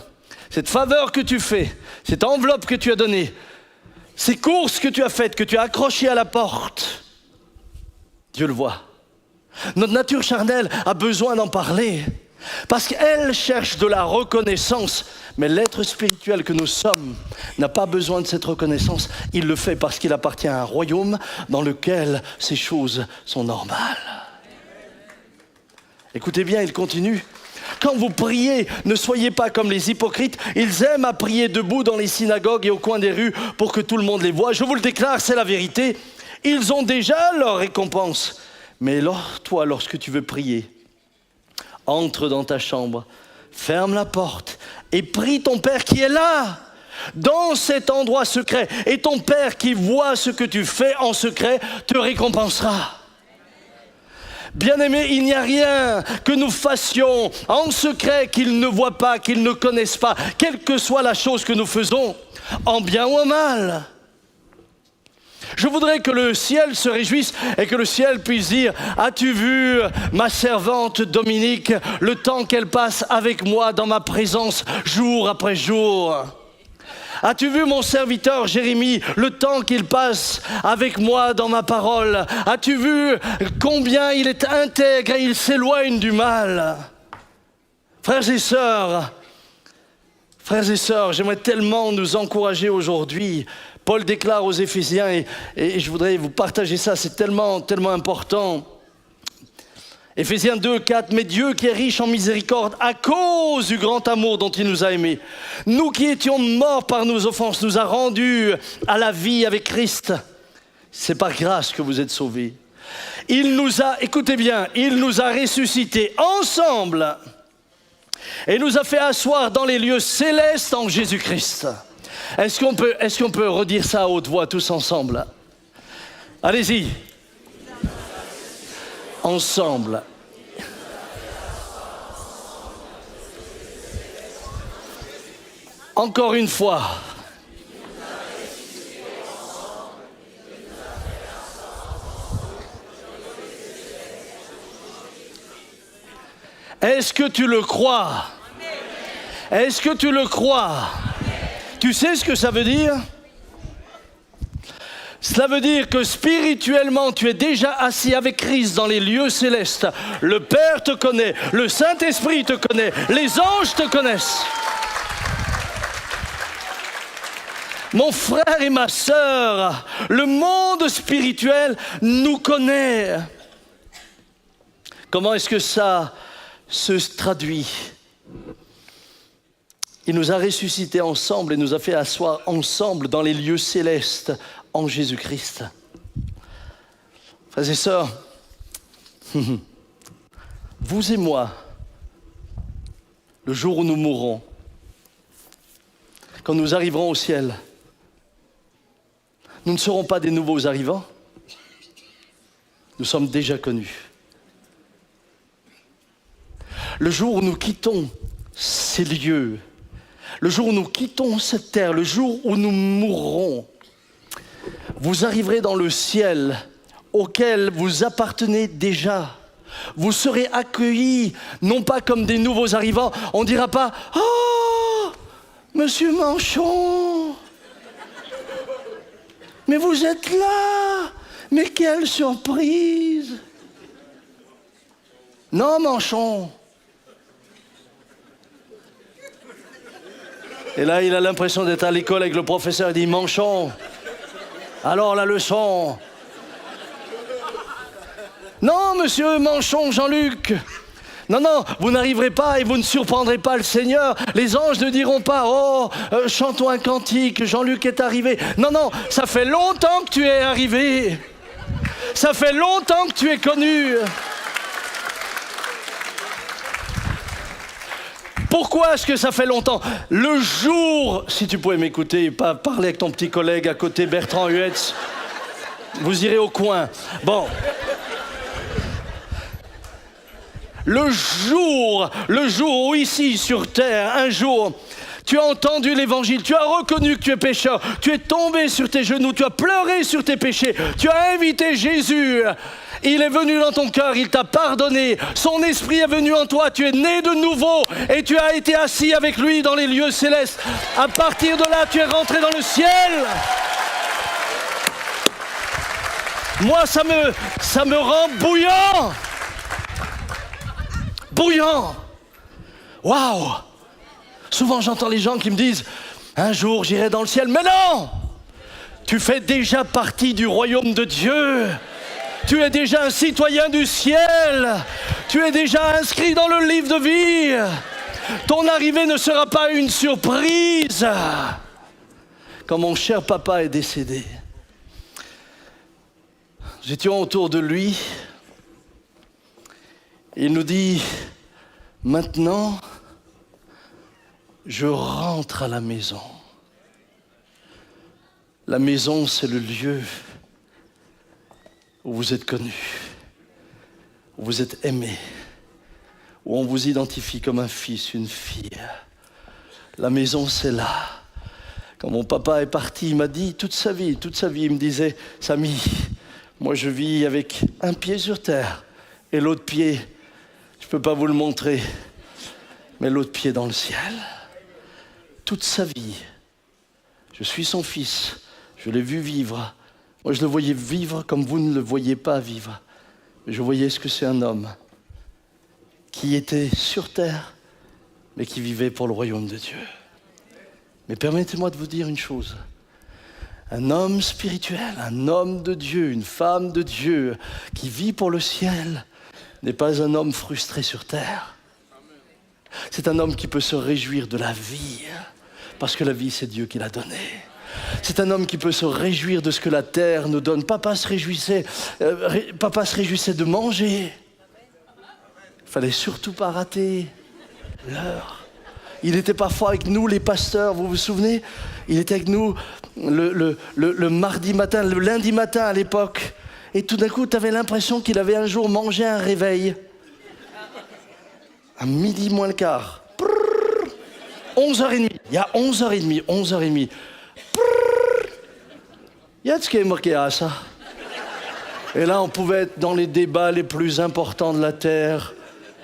cette faveur que tu fais, cette enveloppe que tu as donnée, ces courses que tu as faites, que tu as accrochées à la porte, Dieu le voit. Notre nature charnelle a besoin d'en parler parce qu'elle cherche de la reconnaissance. Mais l'être spirituel que nous sommes n'a pas besoin de cette reconnaissance. Il le fait parce qu'il appartient à un royaume dans lequel ces choses sont normales. Écoutez bien, il continue. Quand vous priez, ne soyez pas comme les hypocrites. Ils aiment à prier debout dans les synagogues et au coin des rues pour que tout le monde les voie. Je vous le déclare, c'est la vérité. Ils ont déjà leur récompense. Mais toi, lorsque tu veux prier, entre dans ta chambre, ferme la porte et prie ton Père qui est là, dans cet endroit secret. Et ton Père qui voit ce que tu fais en secret te récompensera. Bien-aimés, il n'y a rien que nous fassions en secret qu'ils ne voient pas, qu'ils ne connaissent pas, quelle que soit la chose que nous faisons, en bien ou en mal. Je voudrais que le ciel se réjouisse et que le ciel puisse dire « As-tu vu ma servante Dominique, le temps qu'elle passe avec moi dans ma présence jour après jour ?» As-tu vu mon serviteur Jérémie, le temps qu'il passe avec moi dans ma parole? As-tu vu combien il est intègre et il s'éloigne du mal? Frères et sœurs, j'aimerais tellement nous encourager aujourd'hui. Paul déclare aux Éphésiens, et je voudrais vous partager ça, c'est tellement, tellement important. Éphésiens 2, 4, mais Dieu qui est riche en miséricorde à cause du grand amour dont il nous a aimés, nous qui étions morts par nos offenses, nous a rendus à la vie avec Christ. C'est par grâce que vous êtes sauvés. Il nous a, écoutez bien, il nous a ressuscités ensemble et nous a fait asseoir dans les lieux célestes en Jésus-Christ. Est-ce qu'on peut redire ça à haute voix tous ensemble? Allez-y. Ensemble. Encore une fois. Est-ce que tu le crois? Est-ce que tu le crois? Tu sais ce que ça veut dire? Cela veut dire que spirituellement, tu es déjà assis avec Christ dans les lieux célestes. Le Père te connaît, le Saint-Esprit te connaît, les anges te connaissent. Mon frère et ma sœur, le monde spirituel nous connaît. Comment est-ce que ça se traduit? Il nous a ressuscités ensemble et nous a fait asseoir ensemble dans les lieux célestes en Jésus-Christ. Frères et sœurs, vous et moi, le jour où nous mourrons, quand nous arriverons au ciel, nous ne serons pas des nouveaux arrivants, nous sommes déjà connus. Le jour où nous quittons ces lieux, le jour où nous quittons cette terre, le jour où nous mourrons, vous arriverez dans le ciel auquel vous appartenez déjà. Vous serez accueillis, non pas comme des nouveaux arrivants. On ne dira pas « Oh, Monsieur Manchon, mais vous êtes là, mais quelle surprise !» Non, Manchon. Et là, il a l'impression d'être à l'école avec le professeur. Il dit « Manchon, alors la leçon ?» Non, monsieur Manchon, Jean-Luc. Non, vous n'arriverez pas et vous ne surprendrez pas le Seigneur. Les anges ne diront pas « Oh, chantons un cantique, Jean-Luc est arrivé. » Non, ça fait longtemps que tu es arrivé. Ça fait longtemps que tu es connu. Pourquoi est-ce que ça fait longtemps? Le jour, si tu pouvais m'écouter, pas parler avec ton petit collègue à côté, Bertrand Huetz, vous irez au coin. Bon. Le jour où ici sur terre, un jour, Tu as entendu l'évangile, tu as reconnu que tu es pécheur, tu es tombé sur tes genoux, tu as pleuré sur tes péchés, tu as invité Jésus. Il est venu dans ton cœur, il t'a pardonné, son esprit est venu en toi, tu es né de nouveau et tu as été assis avec lui dans les lieux célestes. À partir de là, tu es rentré dans le ciel. Moi, ça me rend bouillant. Bouillant. Waouh! Souvent, j'entends les gens qui me disent « Un jour, j'irai dans le ciel. » Mais non! Tu fais déjà partie du royaume de Dieu. Tu es déjà un citoyen du ciel. Tu es déjà inscrit dans le livre de vie. Ton arrivée ne sera pas une surprise. Quand mon cher papa est décédé, nous étions autour de lui. Il nous dit « Maintenant, je rentre à la maison. » La maison, c'est le lieu où vous êtes connu, où vous êtes aimé, où on vous identifie comme un fils, une fille. La maison, c'est là. Quand mon papa est parti, il m'a dit toute sa vie, il me disait « Samy, moi je vis avec un pied sur terre et l'autre pied, je ne peux pas vous le montrer, mais l'autre pied dans le ciel. » Toute sa vie, je suis son fils, je l'ai vu vivre. Moi, je le voyais vivre comme vous ne le voyez pas vivre. Je voyais ce que c'est un homme qui était sur terre, mais qui vivait pour le royaume de Dieu. Mais permettez-moi de vous dire une chose. Un homme spirituel, un homme de Dieu, une femme de Dieu qui vit pour le ciel n'est pas un homme frustré sur terre. C'est un homme qui peut se réjouir de la vie, parce que la vie, c'est Dieu qui l'a donnée. C'est un homme qui peut se réjouir de ce que la terre nous donne. Papa se réjouissait de manger. Il fallait surtout pas rater l'heure. Il était parfois avec nous, les pasteurs, vous vous souvenez? Il était avec nous le mardi matin, le lundi matin à l'époque. Et tout d'un coup, tu avais l'impression qu'il avait un jour mangé un réveil. À midi moins le quart. 11h30. Il y a 11h30. Il y a de ce qui est marqué à ça. Et là, on pouvait être dans les débats les plus importants de la terre.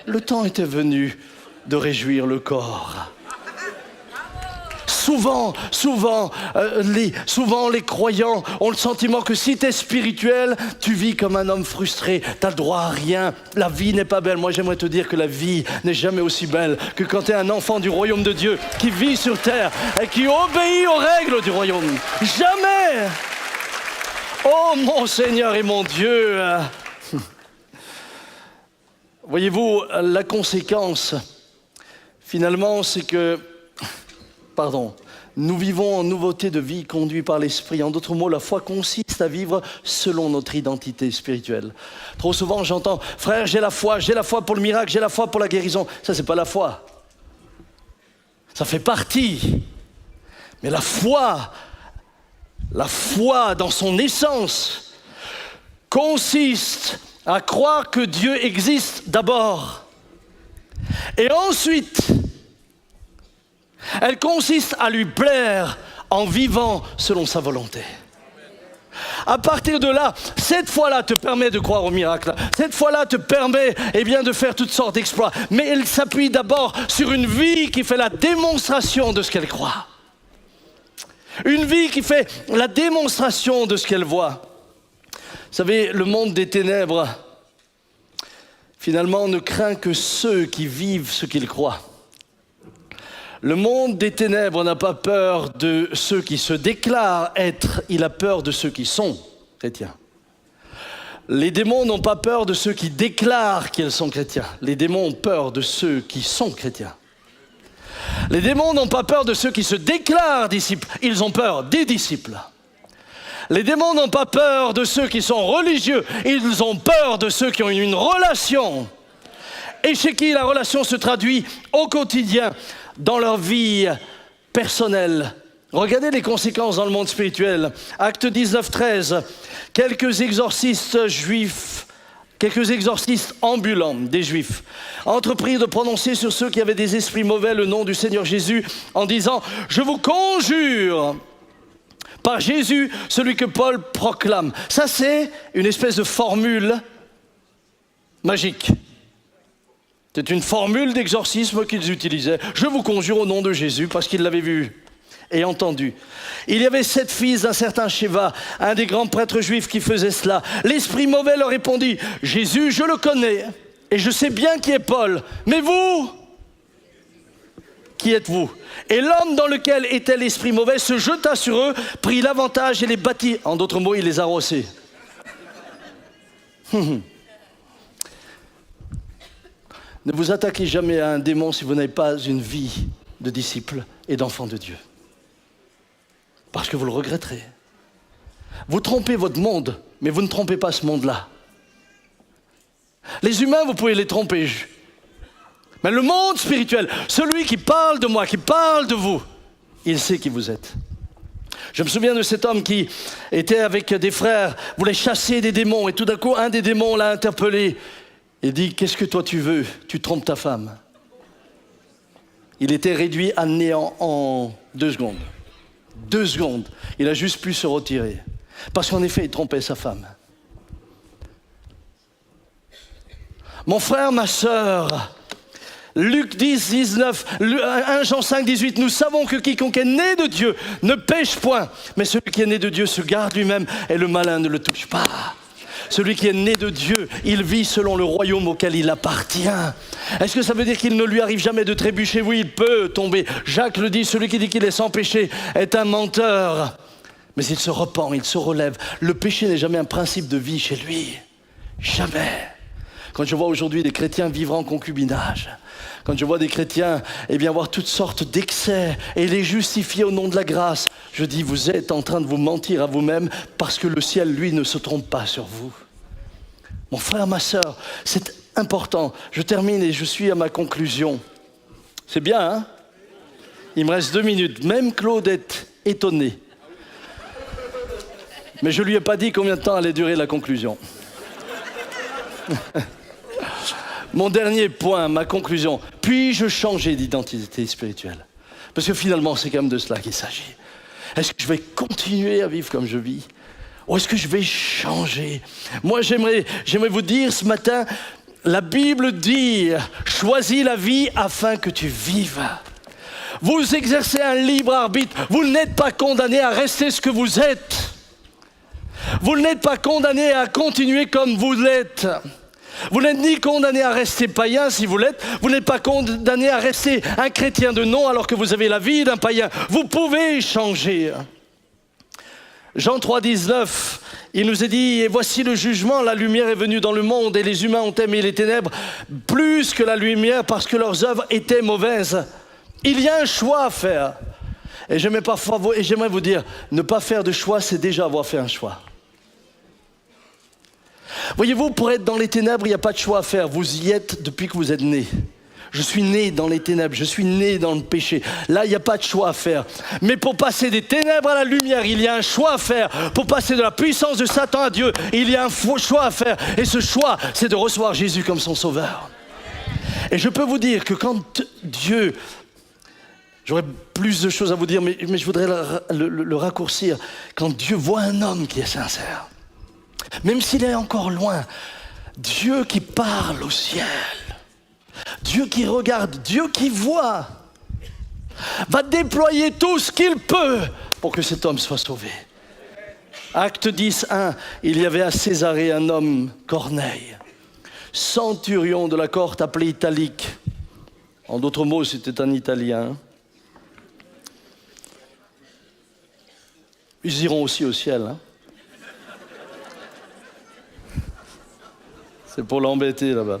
Le temps était venu de réjouir le corps. Souvent, les croyants ont le sentiment que si tu es spirituel, tu vis comme un homme frustré, tu n'as le droit à rien, la vie n'est pas belle. Moi, j'aimerais te dire que la vie n'est jamais aussi belle que quand tu es un enfant du royaume de Dieu qui vit sur terre et qui obéit aux règles du royaume. Jamais! Oh mon Seigneur et mon Dieu! Voyez-vous, la conséquence, finalement, c'est que nous vivons en nouveauté de vie conduite par l'Esprit. En d'autres mots, la foi consiste à vivre selon notre identité spirituelle. Trop souvent, j'entends « Frère, j'ai la foi pour le miracle, j'ai la foi pour la guérison. » Ça, c'est pas la foi. Ça fait partie. Mais la foi dans son essence, consiste à croire que Dieu existe d'abord. Et ensuite, elle consiste à lui plaire en vivant selon sa volonté. À partir de là, cette foi-là te permet de croire au miracle. Cette foi-là te permet de faire toutes sortes d'exploits. Mais elle s'appuie d'abord sur une vie qui fait la démonstration de ce qu'elle croit. Une vie qui fait la démonstration de ce qu'elle voit. Vous savez, le monde des ténèbres, finalement, ne craint que ceux qui vivent ce qu'ils croient. Le monde des ténèbres n'a pas peur de ceux qui se déclarent être, il a peur de ceux qui sont chrétiens. Les démons n'ont pas peur de ceux qui déclarent qu'ils sont chrétiens. Les démons ont peur de ceux qui sont chrétiens. Les démons n'ont pas peur de ceux qui se déclarent disciples, ils ont peur des disciples. Les démons n'ont pas peur de ceux qui sont religieux, ils ont peur de ceux qui ont une relation. Et chez qui la relation se traduit au quotidien dans leur vie personnelle. Regardez les conséquences dans le monde spirituel. Acte 19, 13. Quelques exorcistes juifs quelques exorcistes ambulants des Juifs entreprirent de prononcer sur ceux qui avaient des esprits mauvais le nom du Seigneur Jésus en disant « Je vous conjure par Jésus, celui que Paul proclame ». Ça, c'est une espèce de formule magique. C'est une formule d'exorcisme qu'ils utilisaient. « Je vous conjure au nom de Jésus » parce qu'ils l'avaient vu et entendu. Il y avait 7 fils d'un certain Sheva, un des grands prêtres juifs qui faisait cela. L'esprit mauvais leur répondit, « Jésus, je le connais, et je sais bien qui est Paul. Mais vous, qui êtes-vous » Et l'homme dans lequel était l'esprit mauvais se jeta sur eux, prit l'avantage et les battit. En d'autres mots, il les a rossés. Ne vous attaquez jamais à un démon si vous n'avez pas une vie de disciple et d'enfant de Dieu. Parce que vous le regretterez. Vous trompez votre monde, mais vous ne trompez pas ce monde-là. Les humains, vous pouvez les tromper. Mais le monde spirituel, celui qui parle de moi, qui parle de vous, il sait qui vous êtes. Je me souviens de cet homme qui était avec des frères, voulait chasser des démons, et tout d'un coup, un des démons l'a interpellé et dit « Qu'est-ce que toi tu veux? Tu trompes ta femme. » Il était réduit à néant en 2 secondes. 2 secondes. Il a juste pu se retirer. Parce qu'en effet, il trompait sa femme. Mon frère, ma sœur, Luc 10, 19, 1 Jean 5, 18, nous savons que quiconque est né de Dieu ne pêche point, mais celui qui est né de Dieu se garde lui-même et le malin ne le touche pas. Celui qui est né de Dieu, il vit selon le royaume auquel il appartient. Est-ce que ça veut dire qu'il ne lui arrive jamais de trébucher? Oui, il peut tomber. Jacques le dit, celui qui dit qu'il est sans péché est un menteur. Mais il se repent, il se relève. Le péché n'est jamais un principe de vie chez lui. Jamais. Quand je vois aujourd'hui des chrétiens vivre en concubinage, quand je vois des chrétiens avoir toutes sortes d'excès et les justifier au nom de la grâce, je dis, vous êtes en train de vous mentir à vous-même parce que le ciel, lui, ne se trompe pas sur vous. Mon frère, ma sœur, c'est important. Je termine et je suis à ma conclusion. C'est bien, hein? Il me reste 2 minutes. Même Claude est étonné. Mais je ne lui ai pas dit combien de temps allait durer la conclusion. Mon dernier point, ma conclusion. Puis-je changer d'identité spirituelle? Parce que finalement, c'est quand même de cela qu'il s'agit. Est-ce que je vais continuer à vivre comme je vis? Ou est-ce que je vais changer? Moi, j'aimerais vous dire ce matin, la Bible dit « Choisis la vie afin que tu vives ». Vous exercez un libre arbitre. Vous n'êtes pas condamné à rester ce que vous êtes. Vous n'êtes pas condamné à continuer comme vous l'êtes. Vous n'êtes ni condamné à rester païen si vous l'êtes, vous n'êtes pas condamné à rester un chrétien de nom alors que vous avez la vie d'un païen. Vous pouvez changer. Jean 3, 19, il nous est dit « Et voici le jugement, la lumière est venue dans le monde et les humains ont aimé les ténèbres plus que la lumière parce que leurs œuvres étaient mauvaises. » Il y a un choix à faire. Et j'aimerais vous dire, ne pas faire de choix, c'est déjà avoir fait un choix. Voyez-vous, pour être dans les ténèbres, il n'y a pas de choix à faire. Vous y êtes depuis que vous êtes né. Je suis né dans les ténèbres, je suis né dans le péché. Là, il n'y a pas de choix à faire. Mais pour passer des ténèbres à la lumière, il y a un choix à faire. Pour passer de la puissance de Satan à Dieu, il y a un choix à faire. Et ce choix, c'est de recevoir Jésus comme son sauveur. Et je peux vous dire que quand Dieu... J'aurais plus de choses à vous dire, mais je voudrais le raccourcir. Quand Dieu voit un homme qui est sincère, même s'il est encore loin, Dieu qui parle au ciel, Dieu qui regarde, Dieu qui voit, va déployer tout ce qu'il peut pour que cet homme soit sauvé. Acte 10, 1, il y avait à Césarée un homme, Corneille, centurion de la cohorte appelée Italique. En d'autres mots, c'était un Italien. Ils iront aussi au ciel. Hein. C'est pour l'embêter là-bas.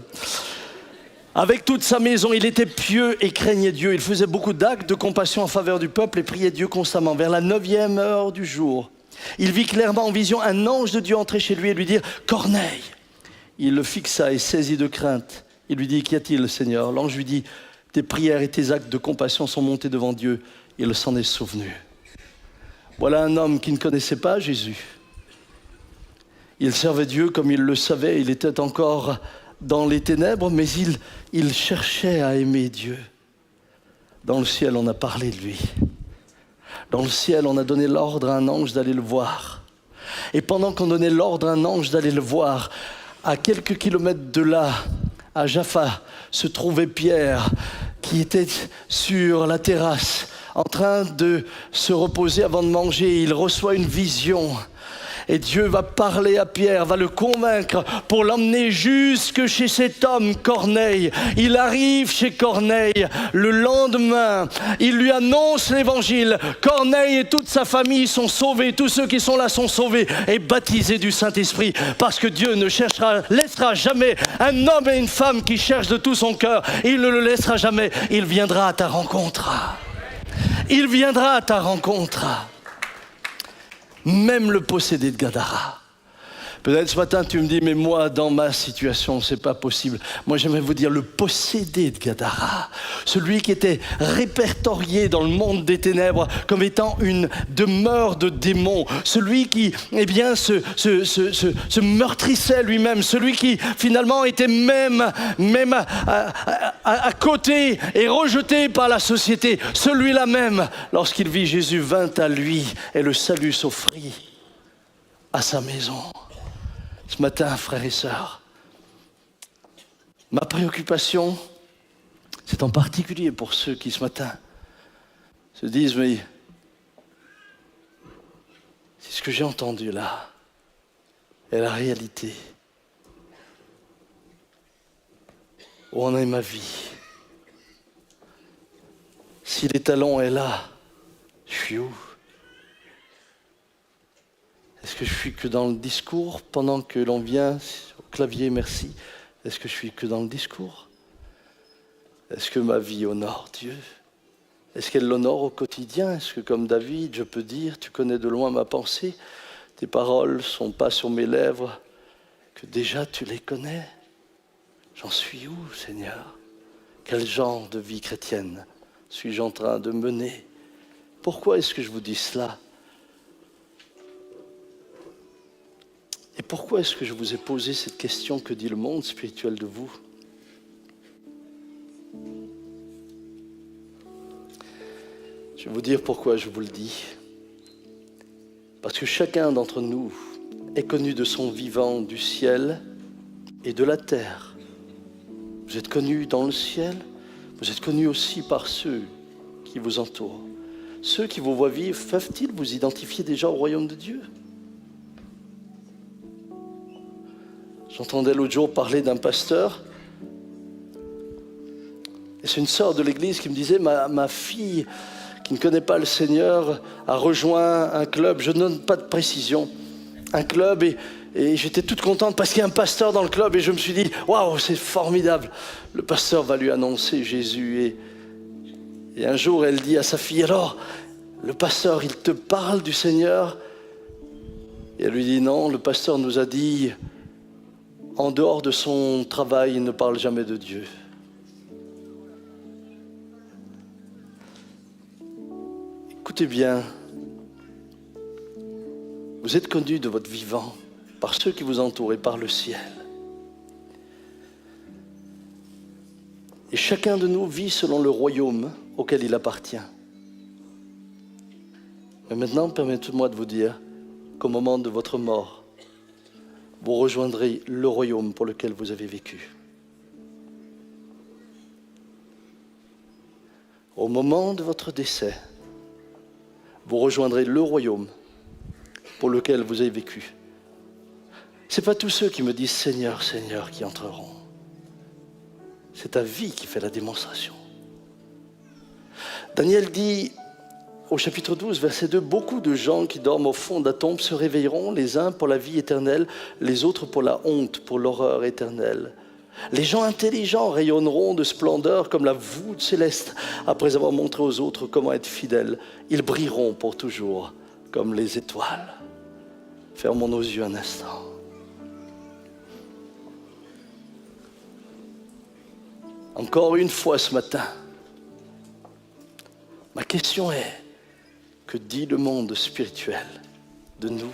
Avec toute sa maison, il était pieux et craignait Dieu. Il faisait beaucoup d'actes de compassion en faveur du peuple et priait Dieu constamment. Vers la 9e heure du jour, il vit clairement en vision un ange de Dieu entrer chez lui et lui dire « Corneille !» Il le fixa et saisi de crainte. Il lui dit « Qu'y a-t-il, Seigneur ?» L'ange lui dit « Tes prières et tes actes de compassion sont montés devant Dieu. Il s'en est souvenu. » Voilà un homme qui ne connaissait pas Jésus. Il servait Dieu comme il le savait, il était encore dans les ténèbres, mais il cherchait à aimer Dieu. Dans le ciel, on a parlé de lui. Dans le ciel, on a donné l'ordre à un ange d'aller le voir. Et pendant qu'on donnait l'ordre à un ange d'aller le voir, à quelques kilomètres de là, à Jaffa, se trouvait Pierre, qui était sur la terrasse, en train de se reposer avant de manger. Il reçoit une vision. Et Dieu va parler à Pierre, va le convaincre pour l'emmener jusque chez cet homme, Corneille. Il arrive chez Corneille le lendemain. Il lui annonce l'évangile. Corneille et toute sa famille sont sauvés. Tous ceux qui sont là sont sauvés et baptisés du Saint-Esprit. Parce que Dieu ne laissera jamais un homme et une femme qui cherchent de tout son cœur. Il ne le laissera jamais. Il viendra à ta rencontre. Il viendra à ta rencontre. Même le possédé de Gadara. Peut-être ce matin tu me dis, mais moi dans ma situation c'est pas possible. Moi j'aimerais vous dire, le possédé de Gadara, celui qui était répertorié dans le monde des ténèbres comme étant une demeure de démons, celui qui se meurtrissait lui-même, celui qui finalement était même à côté et rejeté par la société, celui-là même, lorsqu'il vit Jésus, vint à lui et le salut s'offrit à sa maison. Ce matin, frères et sœurs, ma préoccupation, c'est en particulier pour ceux qui, ce matin, se disent, mais si ce que j'ai entendu là est la réalité, où en est ma vie? Si les talons est là, je suis où? Est-ce que je suis que dans le discours pendant que l'on vient au clavier, merci? Est-ce que je suis que dans le discours? Est-ce que ma vie honore Dieu? Est-ce qu'elle l'honore au quotidien? Est-ce que comme David, je peux dire, tu connais de loin ma pensée, tes paroles ne sont pas sur mes lèvres, que déjà tu les connais? J'en suis où, Seigneur? Quel genre de vie chrétienne suis-je en train de mener? Pourquoi est-ce que je vous dis cela? Et pourquoi est-ce que je vous ai posé cette question, que dit le monde spirituel de vous? Je vais vous dire pourquoi je vous le dis. Parce que chacun d'entre nous est connu de son vivant du ciel et de la terre. Vous êtes connus dans le ciel, vous êtes connus aussi par ceux qui vous entourent. Ceux qui vous voient vivre, peuvent-ils vous identifier déjà au royaume de Dieu? J'entendais l'autre jour parler d'un pasteur, et c'est une sœur de l'église qui me disait, ma fille qui ne connaît pas le Seigneur a rejoint un club, je ne donne pas de précision, un club, et j'étais toute contente parce qu'il y a un pasteur dans le club, et je me suis dit, waouh, c'est formidable, le pasteur va lui annoncer Jésus, et un jour elle dit à sa fille, alors, le pasteur, il te parle du Seigneur? Et elle lui dit, non, le pasteur nous a dit, en dehors de son travail, il ne parle jamais de Dieu. Écoutez bien, vous êtes connus de votre vivant par ceux qui vous entourent et par le ciel. Et chacun de nous vit selon le royaume auquel il appartient. Mais maintenant, permettez-moi de vous dire qu'au moment de votre mort, vous rejoindrez le royaume pour lequel vous avez vécu. Au moment de votre décès, vous rejoindrez le royaume pour lequel vous avez vécu. Ce n'est pas tous ceux qui me disent « Seigneur, Seigneur » qui entreront. C'est ta vie qui fait la démonstration. Daniel dit au chapitre 12, verset 2, « Beaucoup de gens qui dorment au fond de la tombe se réveilleront, les uns pour la vie éternelle, les autres pour la honte, pour l'horreur éternelle. Les gens intelligents rayonneront de splendeur comme la voûte céleste, après avoir montré aux autres comment être fidèles. Ils brilleront pour toujours comme les étoiles. » Fermons nos yeux un instant. Encore une fois ce matin, ma question est, que dit le monde spirituel de nous?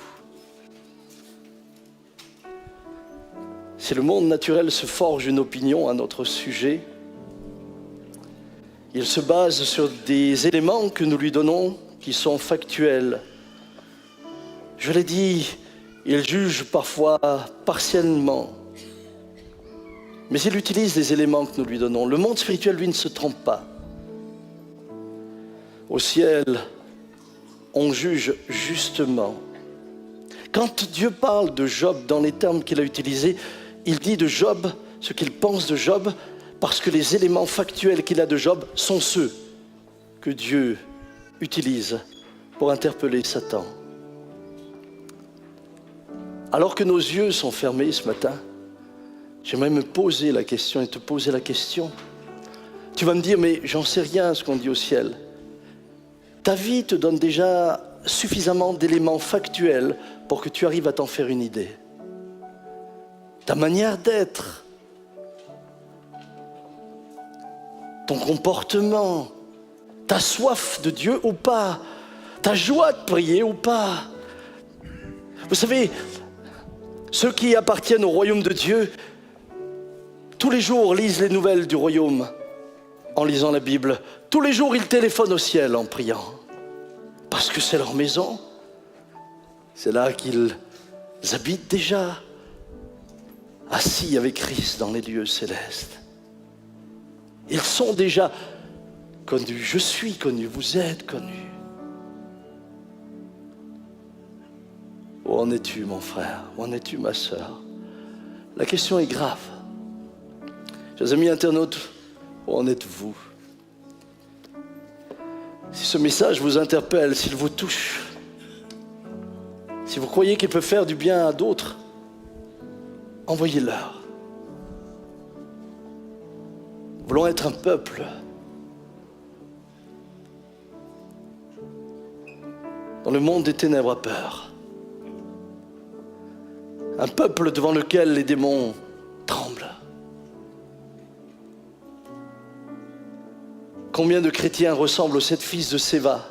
si le monde naturel se forge une opinion à notre sujet, il se base sur des éléments que nous lui donnons qui sont factuels. Je l'ai dit, il juge parfois partiellement, mais il utilise les éléments que nous lui donnons. Le monde spirituel, lui, ne se trompe pas. Au ciel, on juge justement. Quand Dieu parle de Job dans les termes qu'il a utilisés, il dit de Job ce qu'il pense de Job, parce que les éléments factuels qu'il a de Job sont ceux que Dieu utilise pour interpeller Satan. Alors que nos yeux sont fermés ce matin, j'aimerais me poser la question et te poser la question. Tu vas me dire, mais j'en sais rien ce qu'on dit au ciel. Ta vie te donne déjà suffisamment d'éléments factuels pour que tu arrives à t'en faire une idée. Ta manière d'être, ton comportement, ta soif de Dieu ou pas, ta joie de prier ou pas. Vous savez, ceux qui appartiennent au royaume de Dieu, tous les jours lisent les nouvelles du royaume en lisant la Bible. Tous les jours, ils téléphonent au ciel en priant. Parce que c'est leur maison. C'est là qu'ils habitent déjà, assis avec Christ dans les lieux célestes. Ils sont déjà connus. Je suis connu, vous êtes connus. Où en es-tu, mon frère? Où en es-tu, ma sœur? La question est grave. Chers amis internautes, où en êtes-vous? Si ce message vous interpelle, s'il vous touche, si vous croyez qu'il peut faire du bien à d'autres, envoyez-leur. Nous voulons être un peuple dont le monde des ténèbres a peur. Un peuple devant lequel les démons tremblent. Combien de chrétiens ressemblent aux 7 fils de Séva?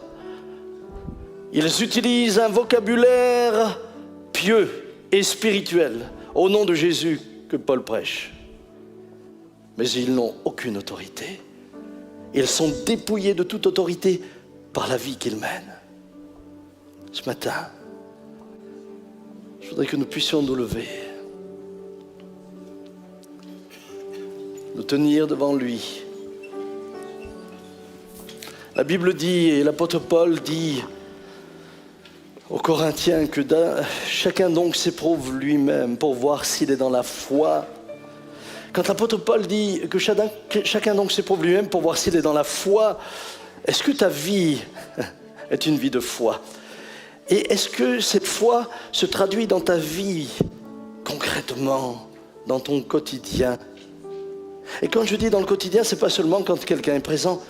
Ils utilisent un vocabulaire pieux et spirituel au nom de Jésus que Paul prêche. Mais ils n'ont aucune autorité. Ils sont dépouillés de toute autorité par la vie qu'ils mènent. Ce matin, je voudrais que nous puissions nous lever, nous tenir devant lui. La Bible dit, et l'apôtre Paul dit aux Corinthiens que chacun donc s'éprouve lui-même pour voir s'il est dans la foi. Quand l'apôtre Paul dit que chacun donc s'éprouve lui-même pour voir s'il est dans la foi, est-ce que ta vie est une vie de foi? Et est-ce que cette foi se traduit dans ta vie, concrètement, dans ton quotidien? Et quand je dis dans le quotidien, ce n'est pas seulement quand quelqu'un est présent,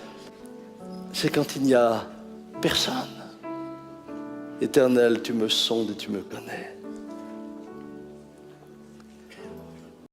c'est quand il n'y a personne. Éternel, tu me sondes et tu me connais.